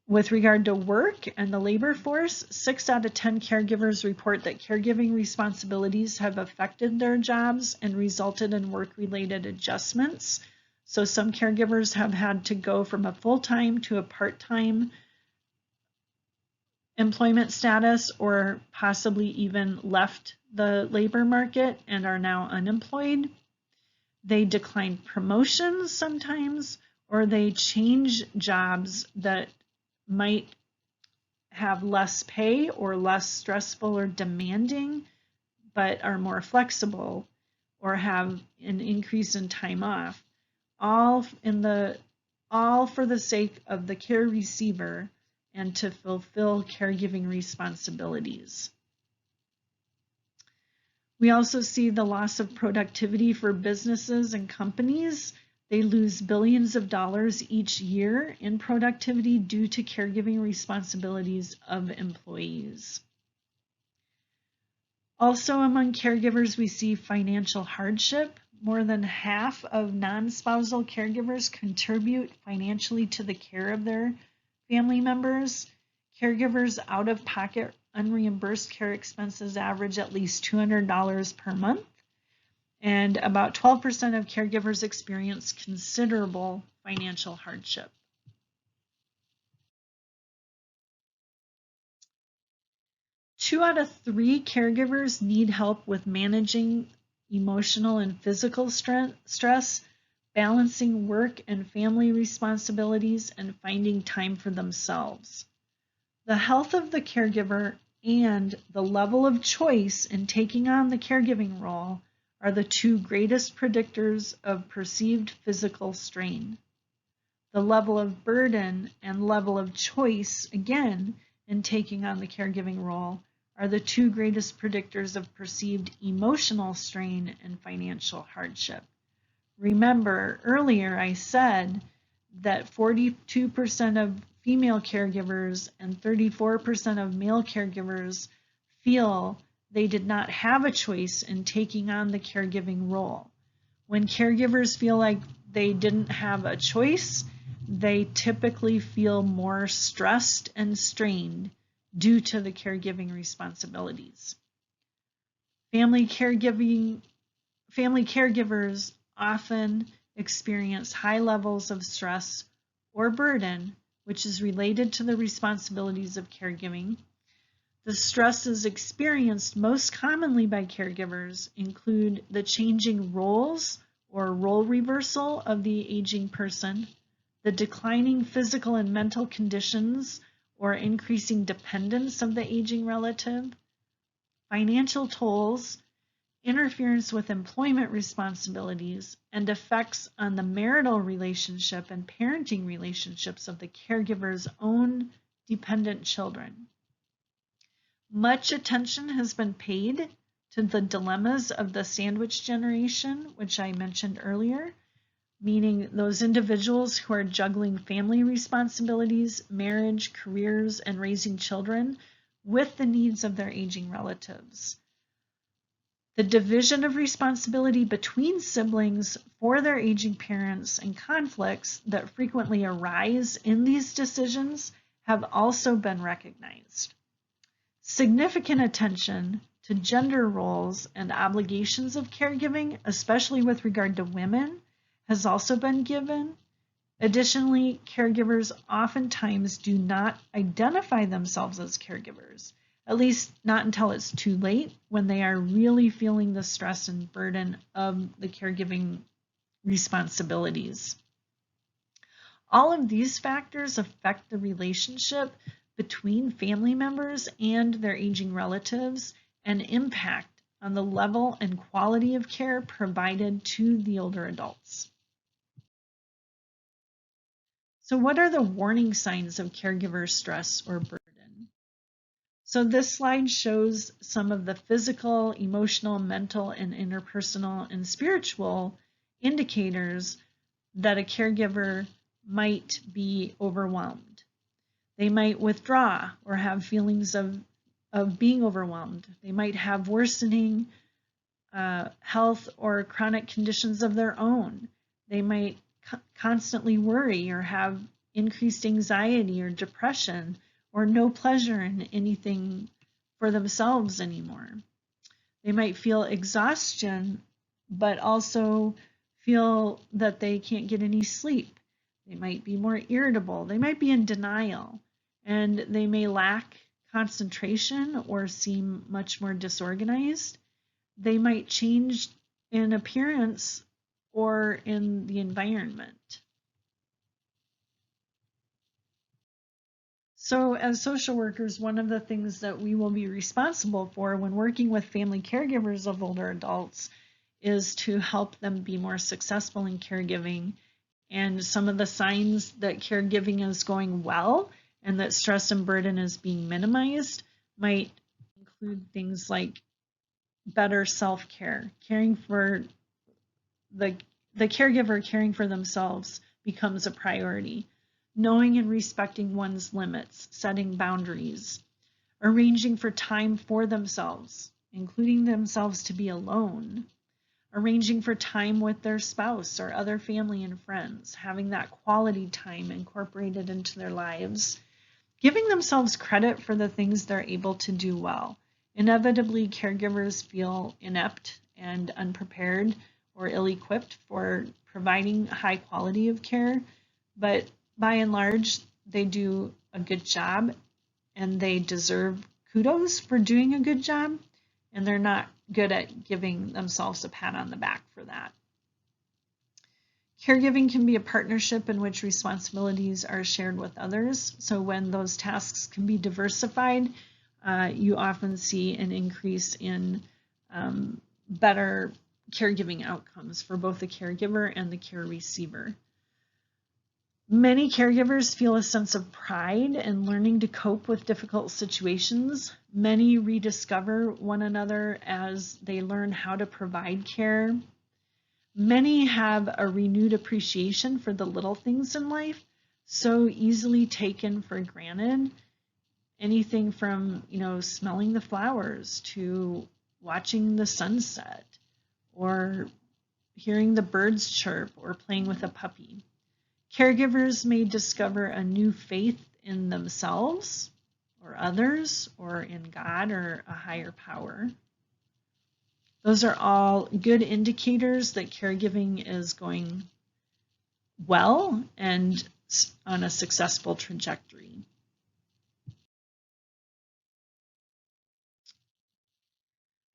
S1: With regard to work and the labor force, 6 out of 10 caregivers report that caregiving responsibilities have affected their jobs and resulted in work-related adjustments. So some caregivers have had to go from a full-time to a part-time employment status, or possibly even left the labor market and are now unemployed. They decline promotions sometimes, or they change jobs that might have less pay or less stressful or demanding, but are more flexible or have an increase in time off, all for the sake of the care receiver and to fulfill caregiving responsibilities. We also see the loss of productivity for businesses and companies. They lose billions of dollars each year in productivity due to caregiving responsibilities of employees. Also among caregivers, we see financial hardship. More than half of non-spousal caregivers contribute financially to the care of their family members. Caregivers out-of-pocket unreimbursed care expenses average at least $200 per month, and about 12% of caregivers experience considerable financial hardship. Two out of three caregivers need help with managing emotional and physical stress, balancing work and family responsibilities, and finding time for themselves. The health of the caregiver and the level of choice in taking on the caregiving role are the two greatest predictors of perceived physical strain. The level of burden and level of choice, again, in taking on the caregiving role are the two greatest predictors of perceived emotional strain and financial hardship. Remember, earlier I said that 42% of female caregivers and 34% of male caregivers feel they did not have a choice in taking on the caregiving role. When caregivers feel like they didn't have a choice, they typically feel more stressed and strained due to the caregiving responsibilities. Family caregivers often experience high levels of stress or burden, which is related to the responsibilities of caregiving. The stresses experienced most commonly by caregivers include the changing roles or role reversal of the aging person, the declining physical and mental conditions or increasing dependence of the aging relative, financial tolls, interference with employment responsibilities, and effects on the marital relationship and parenting relationships of the caregiver's own dependent children. Much attention has been paid to the dilemmas of the sandwich generation, which I mentioned earlier, meaning those individuals who are juggling family responsibilities, marriage, careers, and raising children with the needs of their aging relatives. The division of responsibility between siblings for their aging parents and conflicts that frequently arise in these decisions have also been recognized. Significant attention to gender roles and obligations of caregiving, especially with regard to women, has also been given. Additionally, caregivers oftentimes do not identify themselves as caregivers, at least not until it's too late, when they are really feeling the stress and burden of the caregiving responsibilities. All of these factors affect the relationship between family members and their aging relatives and impact on the level and quality of care provided to the older adults. So what are the warning signs of caregiver stress or burden? So this slide shows some of the physical, emotional, mental, and interpersonal and spiritual indicators that a caregiver might be overwhelmed. They might withdraw or have feelings of being overwhelmed. They might have worsening health or chronic conditions of their own. They might constantly worry or have increased anxiety or depression or no pleasure in anything for themselves anymore. They might feel exhaustion, but also feel that they can't get any sleep. They might be more irritable. They might be in denial, and they may lack concentration or seem much more disorganized. They might change in appearance or in the environment. So as social workers, one of the things that we will be responsible for when working with family caregivers of older adults is to help them be more successful in caregiving. And some of the signs that caregiving is going well and that stress and burden is being minimized might include things like better self-care, caring for the caregiver caring for themselves becomes a priority. Knowing and respecting one's limits, setting boundaries, arranging for time for themselves, including themselves to be alone, arranging for time with their spouse or other family and friends, having that quality time incorporated into their lives, giving themselves credit for the things they're able to do well. Inevitably, caregivers feel inept and unprepared or ill-equipped for providing high quality of care, but by and large, they do a good job and they deserve kudos for doing a good job, and they're not good at giving themselves a pat on the back for that. Caregiving can be a partnership in which responsibilities are shared with others. So when those tasks can be diversified, you often see an increase in better caregiving outcomes for both the caregiver and the care receiver. Many caregivers feel a sense of pride in learning to cope with difficult situations. Many rediscover one another as they learn how to provide care. Many have a renewed appreciation for the little things in life, so easily taken for granted. Anything from, smelling the flowers to watching the sunset or hearing the birds chirp or playing with a puppy. Caregivers may discover a new faith in themselves or others or in God or a higher power. Those are all good indicators that caregiving is going well and on a successful trajectory.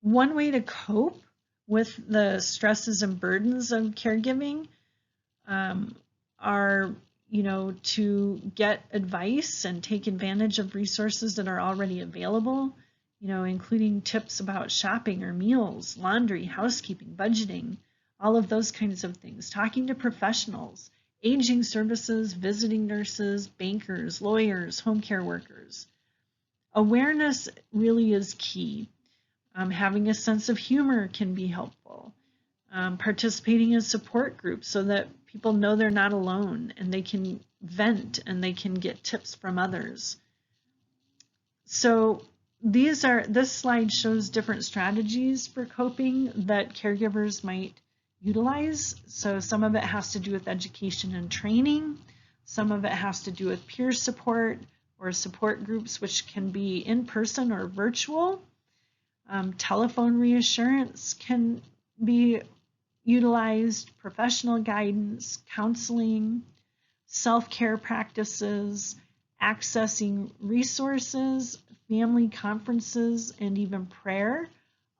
S1: One way to cope with the stresses and burdens of caregiving are, to get advice and take advantage of resources that are already available, including tips about shopping or meals, laundry, housekeeping, budgeting, all of those kinds of things. Talking to professionals, aging services, visiting nurses, bankers, lawyers, home care workers. Awareness really is key. Having a sense of humor can be helpful. Participating in support groups so that people know they're not alone and they can vent and they can get tips from others. So this slide shows different strategies for coping that caregivers might utilize. So some of it has to do with education and training. Some of it has to do with peer support or support groups, which can be in person or virtual. Telephone reassurance can be utilized, professional guidance, counseling, self-care practices, accessing resources, family conferences, and even prayer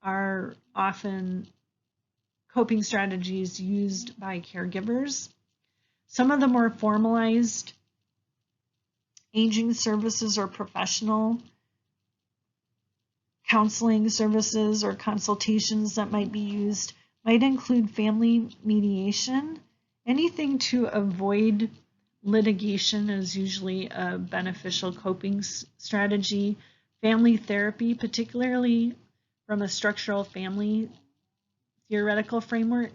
S1: are often coping strategies used by caregivers. Some of the more formalized aging services or professional counseling services or consultations that might be used might include family mediation. Anything to avoid litigation is usually a beneficial coping strategy. Family therapy, particularly from a structural family theoretical framework,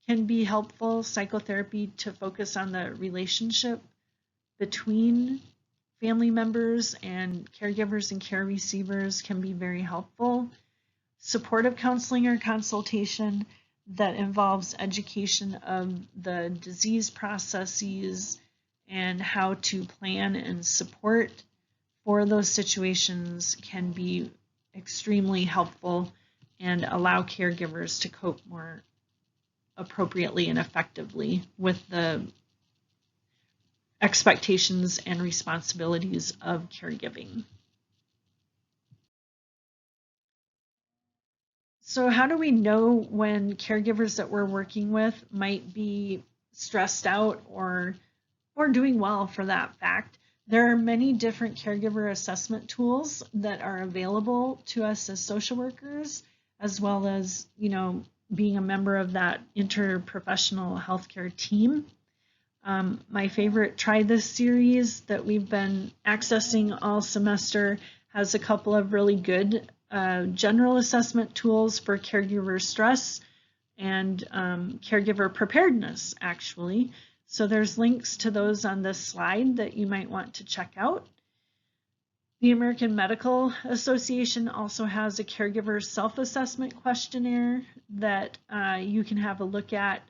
S1: can be helpful. Psychotherapy to focus on the relationship between family members and caregivers and care receivers can be very helpful. Supportive counseling or consultation that involves education of the disease processes and how to plan and support for those situations can be extremely helpful and allow caregivers to cope more appropriately and effectively with the expectations and responsibilities of caregiving. So how do we know when caregivers that we're working with might be stressed out or doing well for that fact? There are many different caregiver assessment tools that are available to us as social workers, as well as, being a member of that interprofessional healthcare team. My favorite Try This series that we've been accessing all semester has a couple of really good general assessment tools for caregiver stress and caregiver preparedness, actually. So there's links to those on this slide that you might want to check out. The American Medical Association also has a caregiver self-assessment questionnaire that you can have a look at.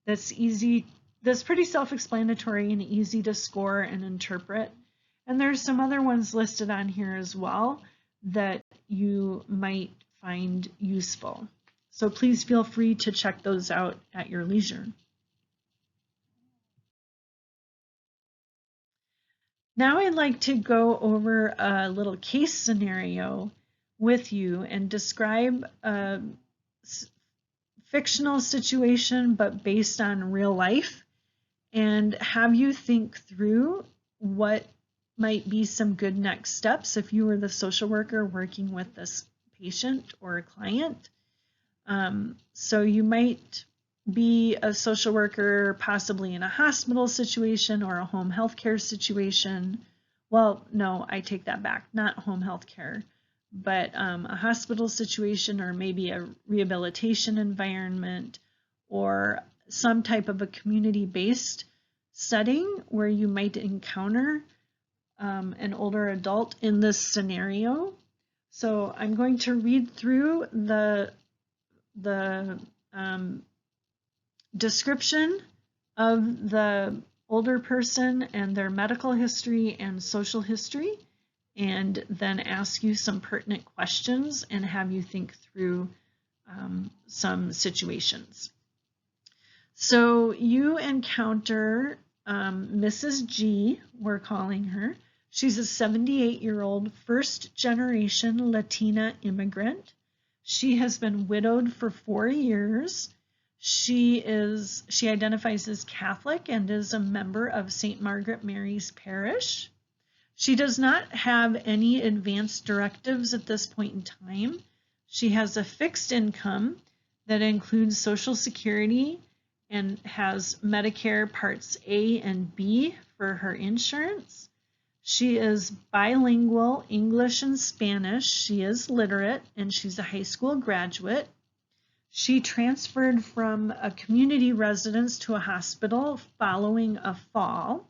S1: That's pretty self-explanatory and easy to score and interpret. And there's some other ones listed on here as well that you might find useful. So please feel free to check those out at your leisure. Now I'd like to go over a little case scenario with you and describe a fictional situation but based on real life, and have you think through what might be some good next steps if you were the social worker working with this patient or a client. So you might be a social worker possibly in a hospital situation or a home health care situation. Well, no, I take that back, not home health care, but a hospital situation or maybe a rehabilitation environment or some type of a community-based setting where you might encounter an older adult in this scenario. So I'm going to read through the description of the older person and their medical history and social history, and then ask you some pertinent questions and have you think through some situations. So you encounter Mrs. G, we're calling her. She's a 78-year-old first-generation Latina immigrant. She has been widowed for 4 years. She identifies as Catholic and is a member of St. Margaret Mary's Parish. She does not have any advanced directives at this point in time. She has a fixed income that includes Social Security and has Medicare Parts A and B for her insurance. She is bilingual, English and Spanish. She is literate, and she's a high school graduate. She transferred from a community residence to a hospital following a fall.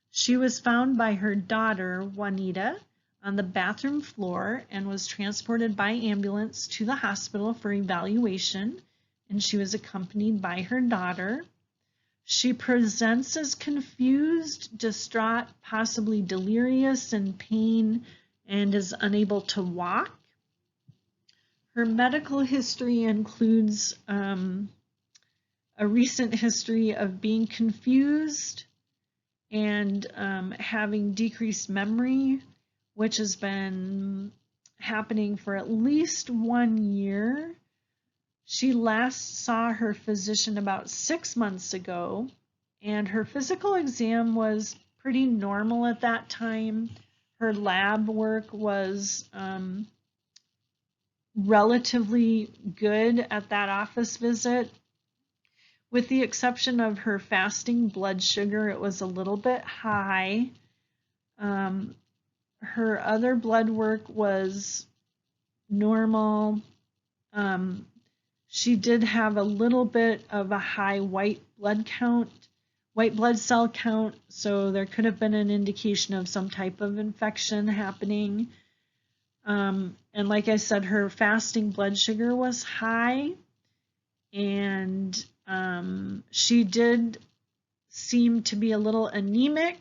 S1: She was found by her daughter, Juanita, on the bathroom floor and was transported by ambulance to the hospital for evaluation, and she was accompanied by her daughter. She presents as confused, distraught, possibly delirious, in pain, and is unable to walk. Her medical history includes a recent history of being confused and having decreased memory, which has been happening for at least 1 year. She last saw her physician about 6 months ago, and her physical exam was pretty normal at that time. Her lab work was relatively good at that office visit. With the exception of her fasting blood sugar, it was a little bit high. Her other blood work was normal. She did have a little bit of a high white blood cell count, so there could have been an indication of some type of infection happening. And like I said, her fasting blood sugar was high, and she did seem to be a little anemic.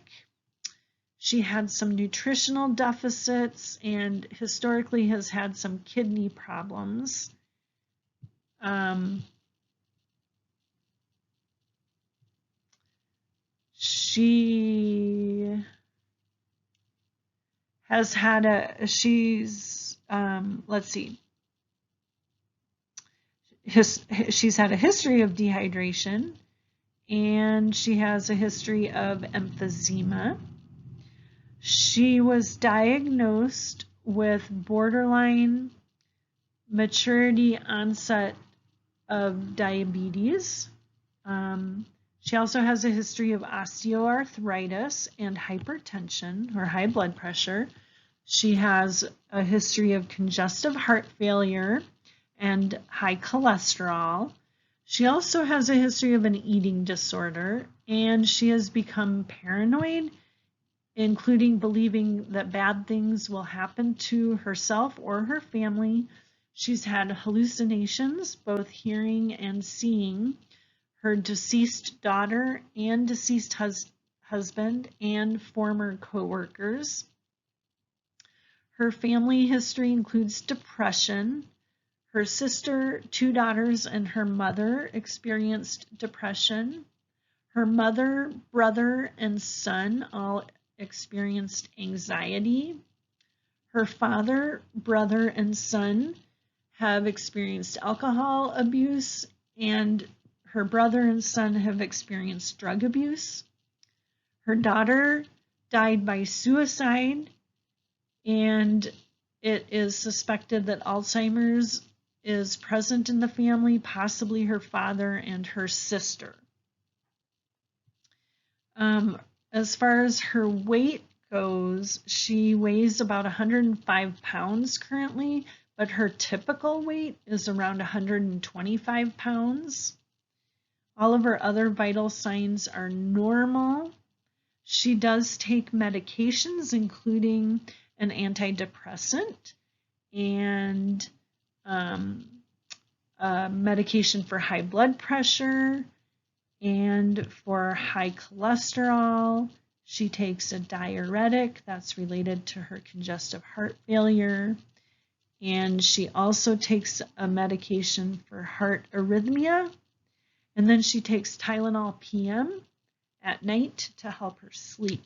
S1: She had some nutritional deficits and historically has had some kidney problems. She has had let's see. she's had a history of dehydration, and she has a history of emphysema. She was diagnosed with borderline maturity onset of diabetes. She also has a history of osteoarthritis and hypertension or high blood pressure. She has a history of congestive heart failure and high cholesterol. She also has a history of an eating disorder, and she has become paranoid, including believing that bad things will happen to herself or her family. She's had hallucinations, both hearing and seeing her deceased daughter and deceased husband and former coworkers. Her family history includes depression. Her sister, 2 daughters, and her mother experienced depression. Her mother, brother, and son all experienced anxiety. Her father, brother, and son have experienced alcohol abuse, and her brother and son have experienced drug abuse. Her daughter died by suicide, and it is suspected that Alzheimer's is present in the family, possibly her father and her sister. As far as her weight goes, she weighs about 105 pounds currently, but her typical weight is around 125 pounds. All of her other vital signs are normal. She does take medications, including an antidepressant and medication for high blood pressure and for high cholesterol. She takes a diuretic that's related to her congestive heart failure. And she also takes a medication for heart arrhythmia. And then she takes Tylenol PM at night to help her sleep.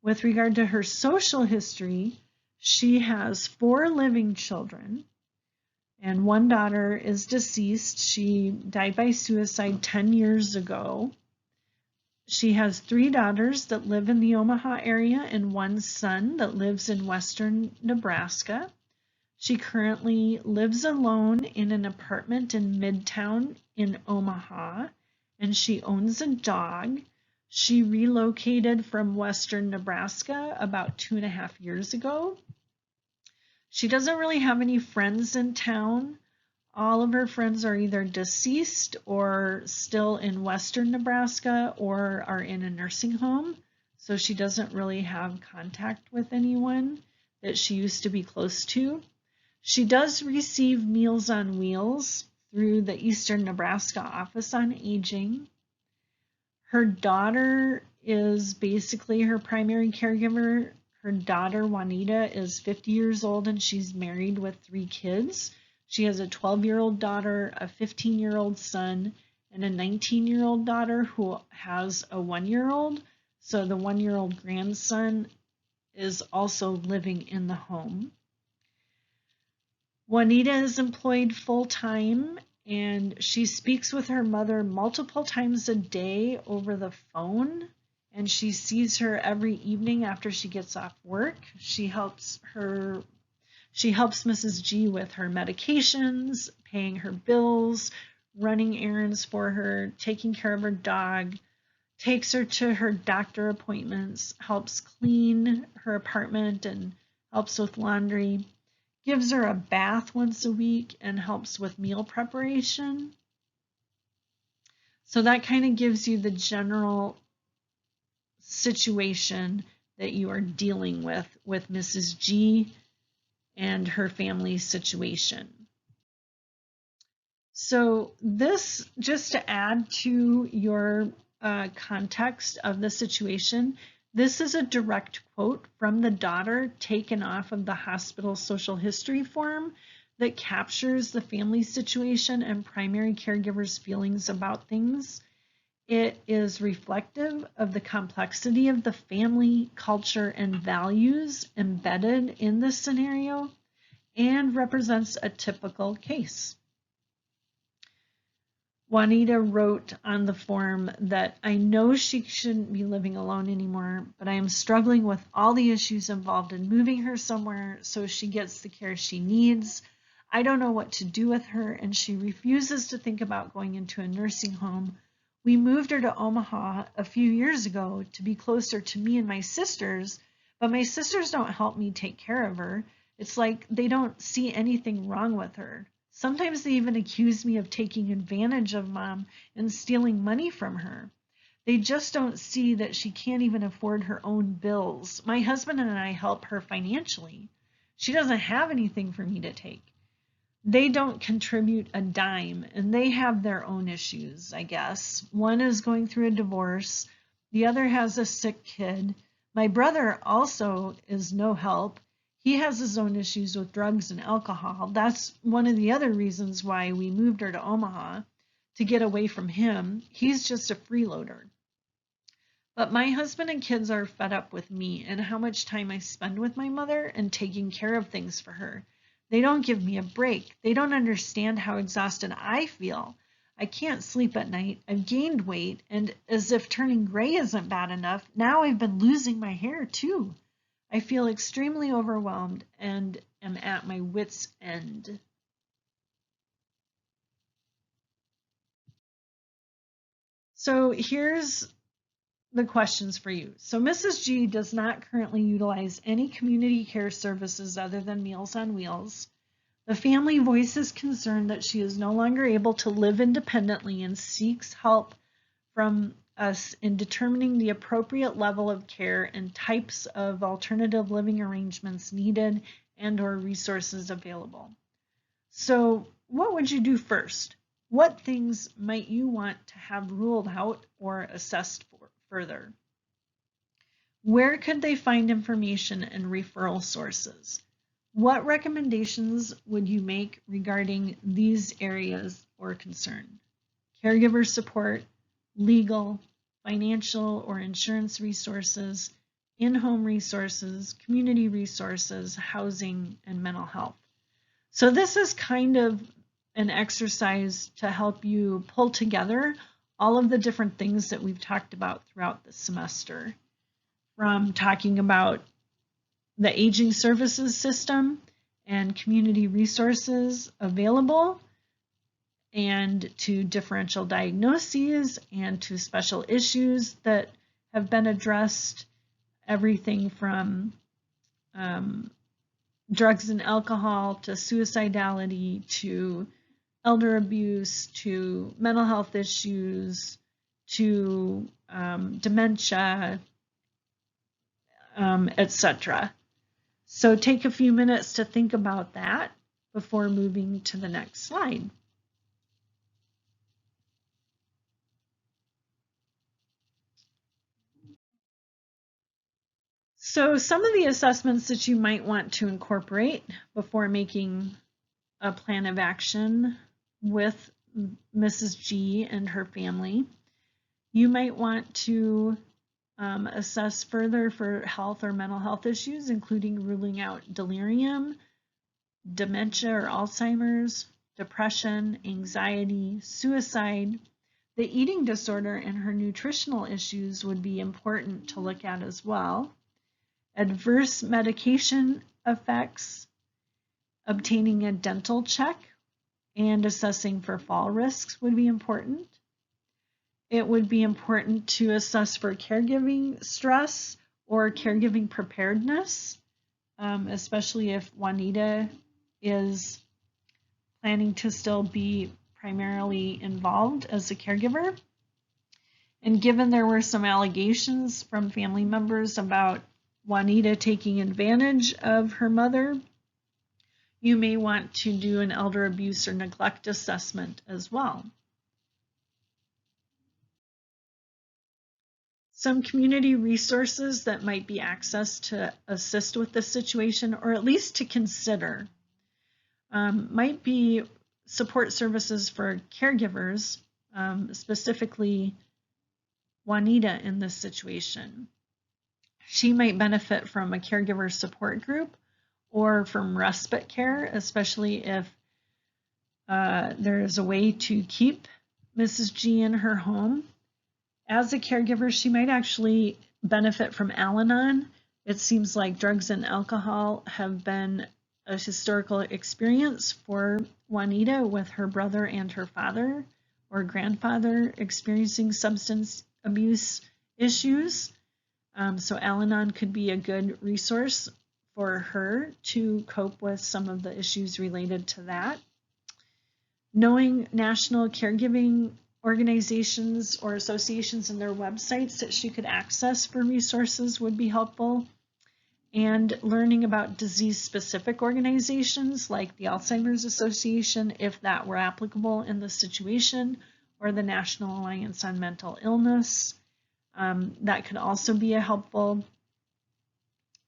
S1: With regard to her social history, she has 4 living children, and 1 daughter is deceased. She died by suicide 10 years ago. She has 3 daughters that live in the Omaha area and 1 son that lives in western Nebraska. She currently lives alone in an apartment in Midtown in Omaha, and she owns a dog. She relocated from western Nebraska about 2.5 years ago. She doesn't really have any friends in town. All of her friends are either deceased or still in western Nebraska or are in a nursing home. So she doesn't really have contact with anyone that she used to be close to. She does receive Meals on Wheels through the Eastern Nebraska Office on Aging. Her daughter is basically her primary caregiver. Her daughter, Juanita, is 50 years old and she's married with 3 kids. She has a 12-year-old daughter, a 15-year-old son, and a 19-year-old daughter who has a 1-year-old. So the 1-year-old grandson is also living in the home. Juanita is employed full-time, and she speaks with her mother multiple times a day over the phone, and she sees her every evening after she gets off work. She helps Mrs. G with her medications, paying her bills, running errands for her, taking care of her dog, takes her to her doctor appointments, helps clean her apartment and helps with laundry, gives her a bath once a week, and helps with meal preparation. So that kind of gives you the general situation that you are dealing with Mrs. G and her family situation. So this, just to add to your context of the situation, this is a direct quote from the daughter taken off of the hospital social history form that captures the family situation and primary caregiver's feelings about things. It is reflective of the complexity of the family, culture, and values embedded in this scenario. and represents a typical case. Juanita wrote on the form that I know she shouldn't be living alone anymore, but I am struggling with all the issues involved in moving her somewhere so she gets the care she needs. I don't know what to do with her, and she refuses to think about going into a nursing home. We moved her to Omaha a few years ago to be closer to me and my sisters, but my sisters don't help me take care of her. It's like they don't see anything wrong with her. Sometimes they even accuse me of taking advantage of Mom and stealing money from her. They just don't see that she can't even afford her own bills. My husband and I help her financially. She doesn't have anything for me to take. They don't contribute a dime, and they have their own issues, I guess. One is going through a divorce. The other has a sick kid. My brother also is no help. He has his own issues with drugs and alcohol. That's one of the other reasons why we moved her to Omaha, to get away from him. He's just a freeloader. But my husband and kids are fed up with me and how much time I spend with my mother and taking care of things for her. They don't give me a break. They don't understand how exhausted I feel. I can't sleep at night. I've gained weight, and as if turning gray isn't bad enough, now I've been losing my hair too. I feel extremely overwhelmed and am at my wit's end. So here's the questions for you. So Mrs. G does not currently utilize any community care services other than Meals on Wheels. The family voices concern that she is no longer able to live independently and seeks help from us in determining the appropriate level of care and types of alternative living arrangements needed and/or resources available. So, what would you do first? What things might you want to have ruled out or assessed further? Where could they find information and referral sources? What recommendations would you make regarding these areas or concern? Caregiver support, legal, financial or insurance resources, in-home resources, community resources, housing, and mental health. So this is kind of an exercise to help you pull together all of the different things that we've talked about throughout the semester, from talking about the aging services system and community resources available, and to differential diagnoses and to special issues that have been addressed, everything from drugs and alcohol to suicidality to elder abuse to mental health issues to dementia, etc. So take a few minutes to think about that before moving to the next slide. So some of the assessments that you might want to incorporate before making a plan of action with Mrs. G and her family, you might want to assess further for health or mental health issues, including ruling out delirium, dementia or Alzheimer's, depression, anxiety, suicide. The eating disorder and her nutritional issues would be important to look at as well. Adverse medication effects, obtaining a dental check, and assessing for fall risks would be important. It would be important to assess for caregiving stress or caregiving preparedness, especially if Juanita is planning to still be primarily involved as a caregiver. And given there were some allegations from family members about Juanita taking advantage of her mother, you may want to do an elder abuse or neglect assessment as well. Some community resources that might be accessed to assist with this situation, or at least to consider, might be support services for caregivers, specifically Juanita in this situation. She might benefit from a caregiver support group or from respite care, especially if there is a way to keep Mrs. G in her home. As a caregiver, she might actually benefit from Al-Anon. It seems like drugs and alcohol have been a historical experience for Juanita, with her brother and her father or grandfather experiencing substance abuse issues. So Al-Anon could be a good resource for her to cope with some of the issues related to that. Knowing national caregiving organizations or associations and their websites that she could access for resources would be helpful. And learning about disease-specific organizations like the Alzheimer's Association, if that were applicable in the situation, or the National Alliance on Mental Illness. That could also be a helpful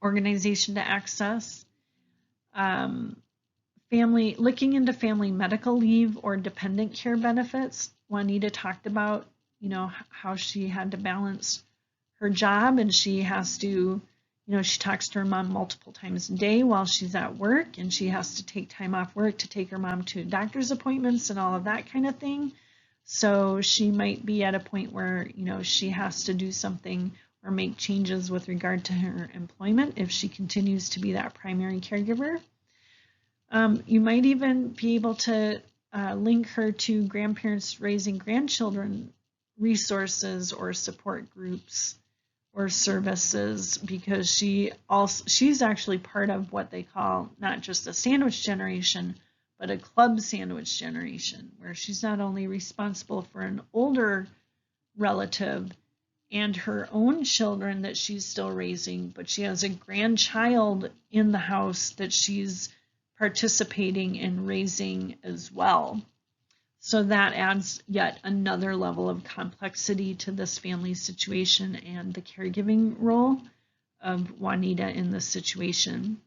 S1: organization to access. Looking into family medical leave or dependent care benefits. Juanita talked about, how she had to balance her job, and she has to, she talks to her mom multiple times a day while she's at work, and she has to take time off work to take her mom to doctor's appointments and all of that kind of thing. So she might be at a point where, she has to do something or make changes with regard to her employment if she continues to be that primary caregiver. You might even be able to link her to grandparents raising grandchildren resources or support groups or services, because she's actually part of what they call not just a sandwich generation, but a club sandwich generation, where she's not only responsible for an older relative and her own children that she's still raising, but she has a grandchild in the house that she's participating in raising as well. So that adds yet another level of complexity to this family situation and the caregiving role of Juanita in this situation.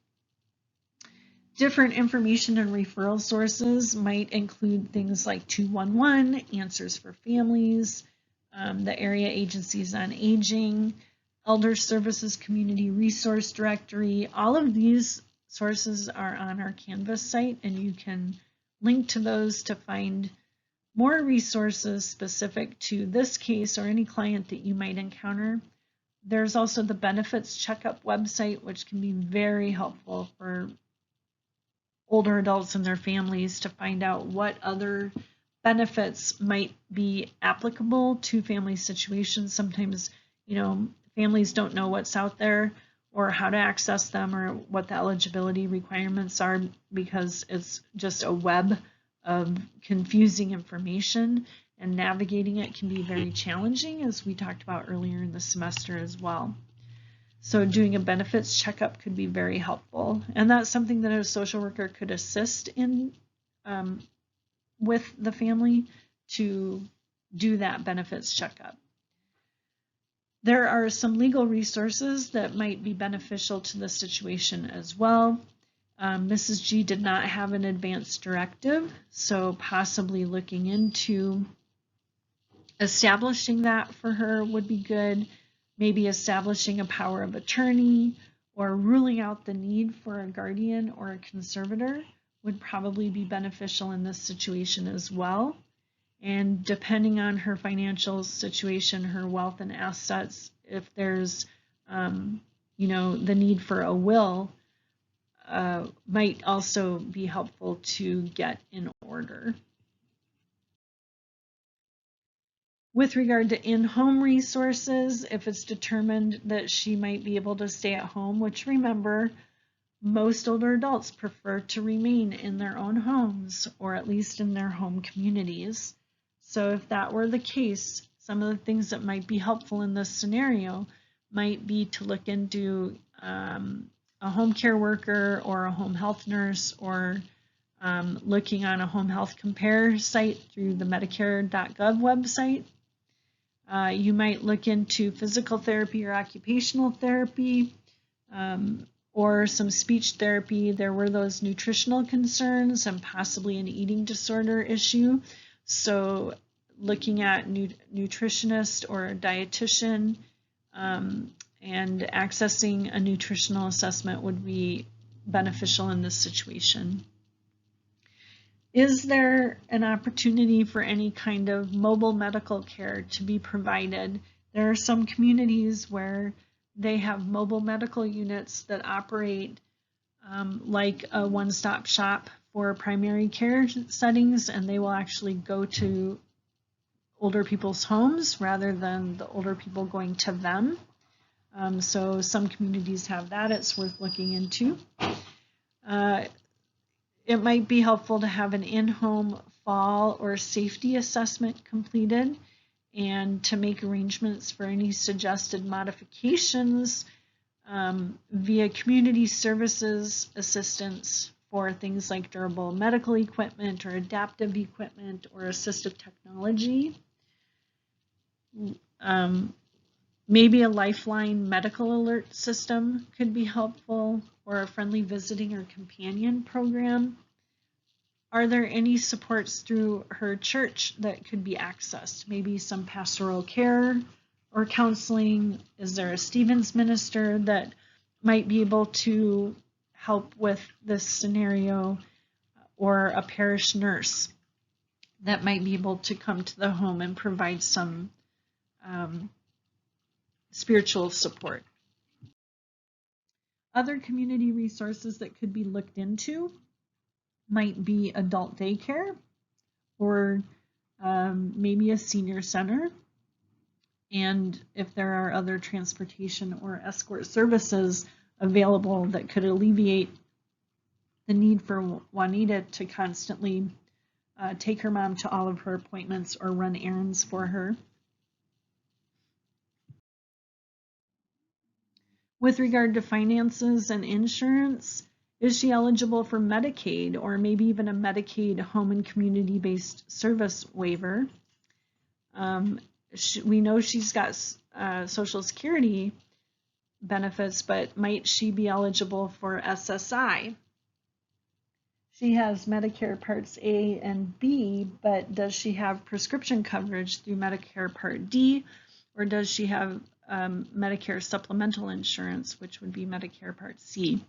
S1: Different information and referral sources might include things like 211, Answers for Families, the Area Agencies on Aging, Elder Services Community Resource Directory. All of these sources are on our Canvas site, and you can link to those to find more resources specific to this case or any client that you might encounter. There's also the Benefits Checkup website, which can be very helpful for older adults and their families to find out what other benefits might be applicable to family situations. Sometimes, families don't know what's out there or how to access them or what the eligibility requirements are, because it's just a web of confusing information, and navigating it can be very challenging, as we talked about earlier in the semester as well. So doing a benefits checkup could be very helpful, and that's something that a social worker could assist in with the family to do that benefits checkup. There are some legal resources that might be beneficial to the situation as well. Mrs. G did not have an advance directive, so possibly looking into establishing that for her would be good. Maybe establishing a power of attorney or ruling out the need for a guardian or a conservator would probably be beneficial in this situation as well. And depending on her financial situation, her wealth and assets, if there's, the need for a will, might also be helpful to get in order. With regard to in-home resources, if it's determined that she might be able to stay at home, which, remember, most older adults prefer to remain in their own homes, or at least in their home communities. So if that were the case, some of the things that might be helpful in this scenario might be to look into a home care worker or a home health nurse, or looking on a home health compare site through the Medicare.gov website. You might look into physical therapy or occupational therapy, or some speech therapy. There were those nutritional concerns and possibly an eating disorder issue. So looking at nutritionist or a dietitian and accessing a nutritional assessment would be beneficial in this situation. Is there an opportunity for any kind of mobile medical care to be provided? There are some communities where they have mobile medical units that operate like a one-stop shop for primary care settings, and they will actually go to older people's homes rather than the older people going to them. So some communities have that. It's worth looking into. It might be helpful to have an in-home fall or safety assessment completed and to make arrangements for any suggested modifications via community services assistance for things like durable medical equipment or adaptive equipment or assistive technology. Maybe a lifeline medical alert system could be helpful, or a friendly visiting or companion program. Are there any supports through her church that could be accessed? Maybe some pastoral care or counseling? Is there a Stevens minister that might be able to help with this scenario, or a parish nurse that might be able to come to the home and provide some spiritual support? Other community resources that could be looked into might be adult daycare, or maybe a senior center. And if there are other transportation or escort services available that could alleviate the need for Juanita to constantly take her mom to all of her appointments or run errands for her. With regard to finances and insurance, is she eligible for Medicaid, or maybe even a Medicaid home and community-based service waiver? We know she's got Social Security benefits, but might she be eligible for SSI? She has Medicare Parts A and B, but does she have prescription coverage through Medicare Part D, or does she have Medicare supplemental insurance, which would be Medicare Part C?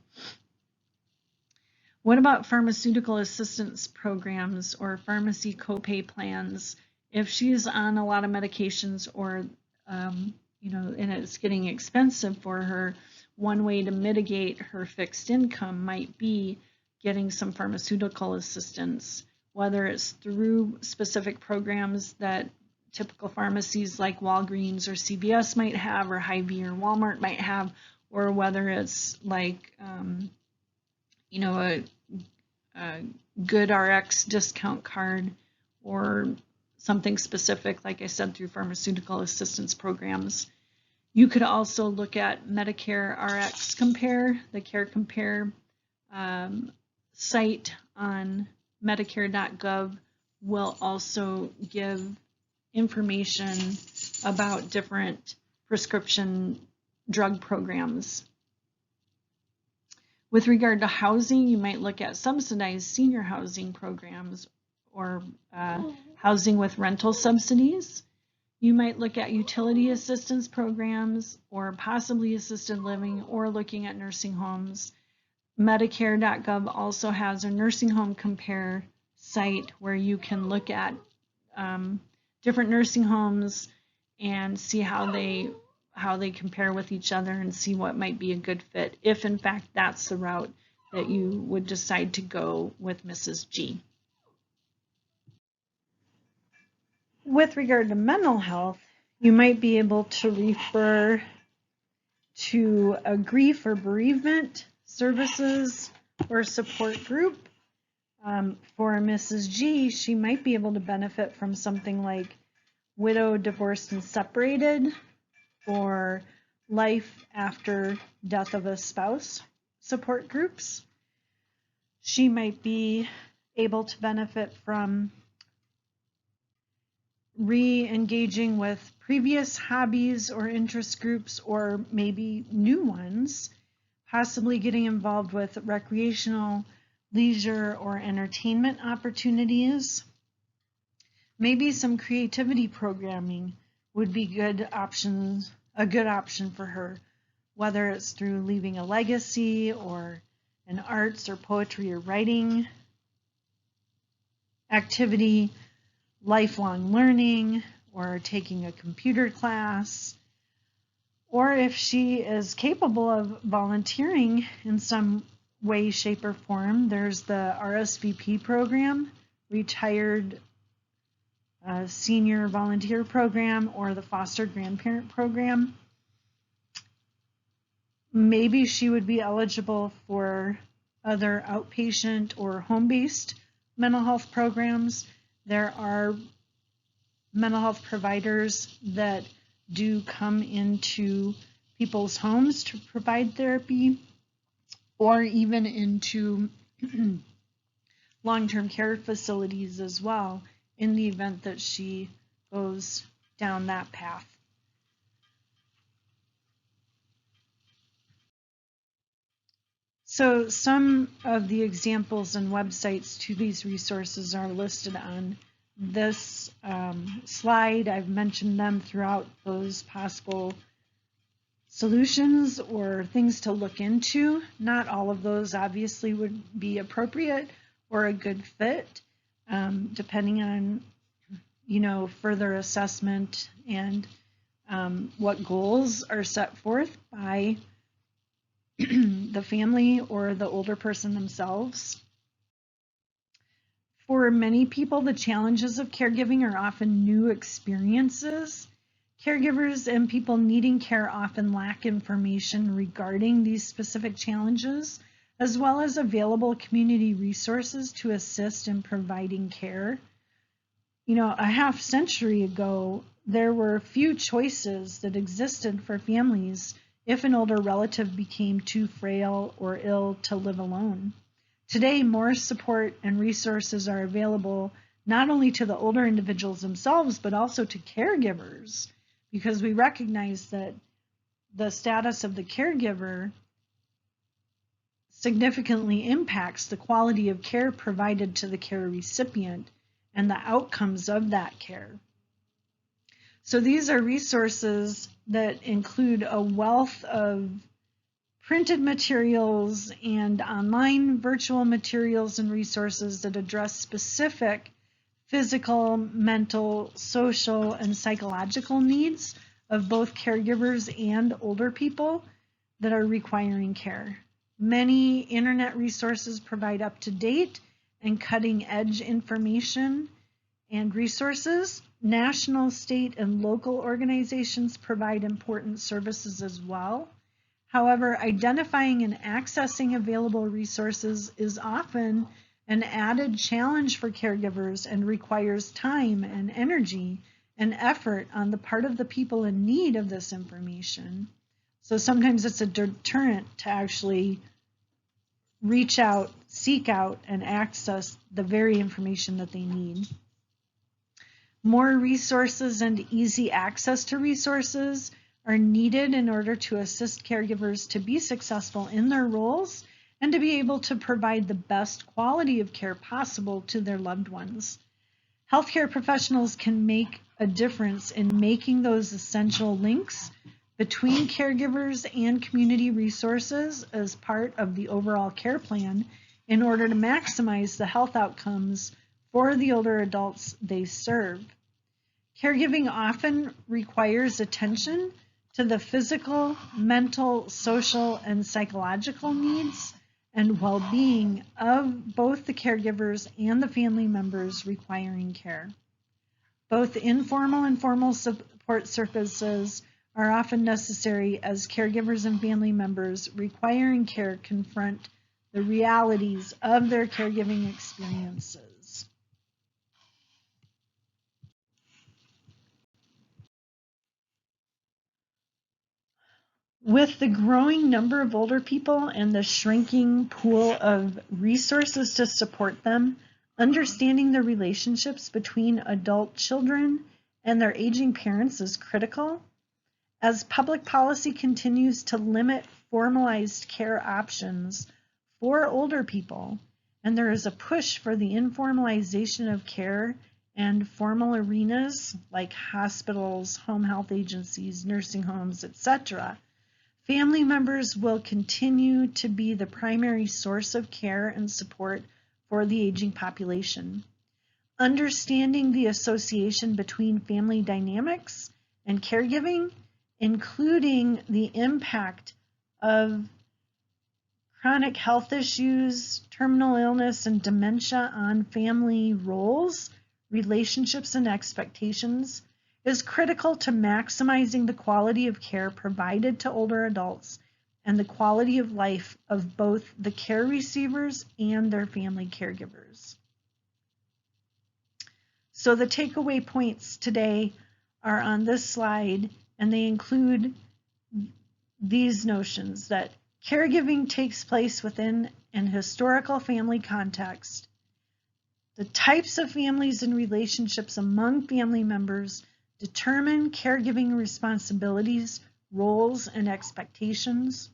S1: What about pharmaceutical assistance programs or pharmacy copay plans? If she's on a lot of medications, or and it's getting expensive for her, one way to mitigate her fixed income might be getting some pharmaceutical assistance, whether it's through specific programs that typical pharmacies like Walgreens or CVS might have, or Hy-Vee or Walmart might have, or whether it's like a good RX discount card, or something specific, like I said, through pharmaceutical assistance programs. You could also look at Medicare RX Compare, the Care Compare site on Medicare.gov will also give information about different prescription drug programs. With regard to housing, you might look at subsidized senior housing programs, or housing with rental subsidies. You might look at utility assistance programs, or possibly assisted living, or looking at nursing homes. Medicare.gov also has a nursing home compare site where you can look at different nursing homes and see how they compare with each other, and see what might be a good fit, if in fact that's the route that you would decide to go with Mrs. G. With regard to mental health, you might be able to refer to a grief or bereavement services or support group. For Mrs. G, she might be able to benefit from something like Widow, Divorced, and Separated, or Life After Death of a Spouse support groups. She might be able to benefit from re-engaging with previous hobbies or interest groups, or maybe new ones, possibly getting involved with recreational, leisure, or entertainment opportunities. Maybe some creativity programming would be a good option for her, whether it's through leaving a legacy or an arts or poetry or writing activity, lifelong learning, or taking a computer class, or if she is capable of volunteering in some way, shape, or form, there's the RSVP program, Retired Senior Volunteer Program, or the Foster Grandparent Program. Maybe she would be eligible for other outpatient or home-based mental health programs. There are mental health providers that do come into people's homes to provide therapy, or even into long-term care facilities as well, in the event that she goes down that path. So some of the examples and websites to these resources are listed on this slide. I've mentioned them throughout those possible solutions or things to look into. Not all of those obviously would be appropriate or a good fit, depending on, further assessment and what goals are set forth by the family or the older person themselves. For many people, the challenges of caregiving are often new experiences. Caregivers and people needing care often lack information regarding these specific challenges, as well as available community resources to assist in providing care. A half century ago, there were few choices that existed for families if an older relative became too frail or ill to live alone. Today, more support and resources are available not only to the older individuals themselves, but also to caregivers, because we recognize that the status of the caregiver significantly impacts the quality of care provided to the care recipient and the outcomes of that care. So these are resources that include a wealth of printed materials and online virtual materials and resources that address specific physical, mental, social, and psychological needs of both caregivers and older people that are requiring care. Many internet resources provide up-to-date and cutting-edge information and resources. National, state, and local organizations provide important services as well. However, identifying and accessing available resources is often an added challenge for caregivers and requires time and energy and effort on the part of the people in need of this information. So sometimes it's a deterrent to actually reach out, seek out, and access the very information that they need. More resources and easy access to resources are needed in order to assist caregivers to be successful in their roles and to be able to provide the best quality of care possible to their loved ones. Healthcare professionals can make a difference in making those essential links between caregivers and community resources as part of the overall care plan in order to maximize the health outcomes for the older adults they serve. Caregiving often requires attention to the physical, mental, social, and psychological needs and well-being of both the caregivers and the family members requiring care. Both informal and formal support services are often necessary as caregivers and family members requiring care confront the realities of their caregiving experiences. With the growing number of older people and the shrinking pool of resources to support them, understanding the relationships between adult children and their aging parents is critical. As public policy continues to limit formalized care options for older people, and there is a push for the informalization of care and formal arenas like hospitals, home health agencies, nursing homes, etc., Family members will continue to be the primary source of care and support for the aging population. Understanding the association between family dynamics and caregiving, including the impact of chronic health issues, terminal illness, and dementia on family roles, relationships, and expectations, is critical to maximizing the quality of care provided to older adults and the quality of life of both the care receivers and their family caregivers. So the takeaway points today are on this slide, and they include these notions that caregiving takes place within an historical family context. The types of families and relationships among family members determine caregiving responsibilities, roles, and expectations.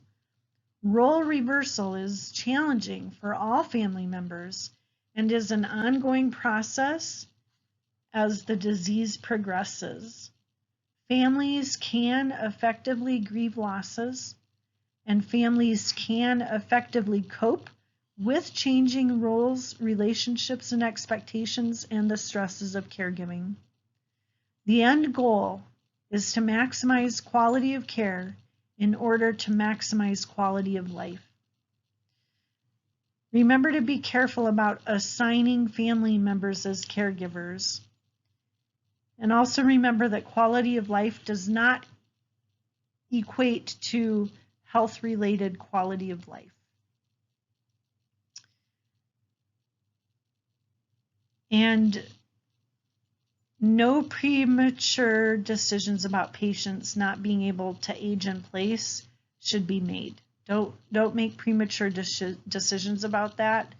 S1: Role reversal is challenging for all family members and is an ongoing process as the disease progresses. Families can effectively grieve losses, and families can effectively cope with changing roles, relationships, and expectations and the stresses of caregiving. The end goal is to maximize quality of care in order to maximize quality of life. Remember to be careful about assigning family members as caregivers. And also remember that quality of life does not equate to health-related quality of life. And no premature decisions about patients not being able to age in place should be made. Don't make premature decisions about that.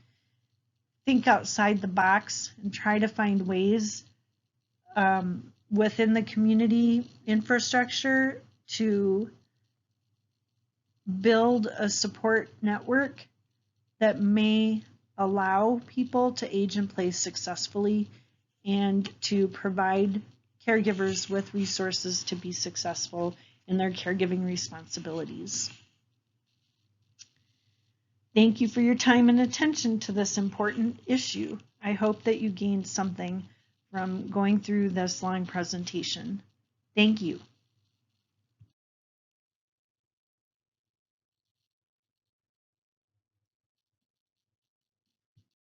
S1: Think outside the box and try to find ways within the community infrastructure to build a support network that may allow people to age in place successfully and to provide caregivers with resources to be successful in their caregiving responsibilities. Thank you for your time and attention to this important issue. I hope that you gained something from going through this long presentation. Thank you.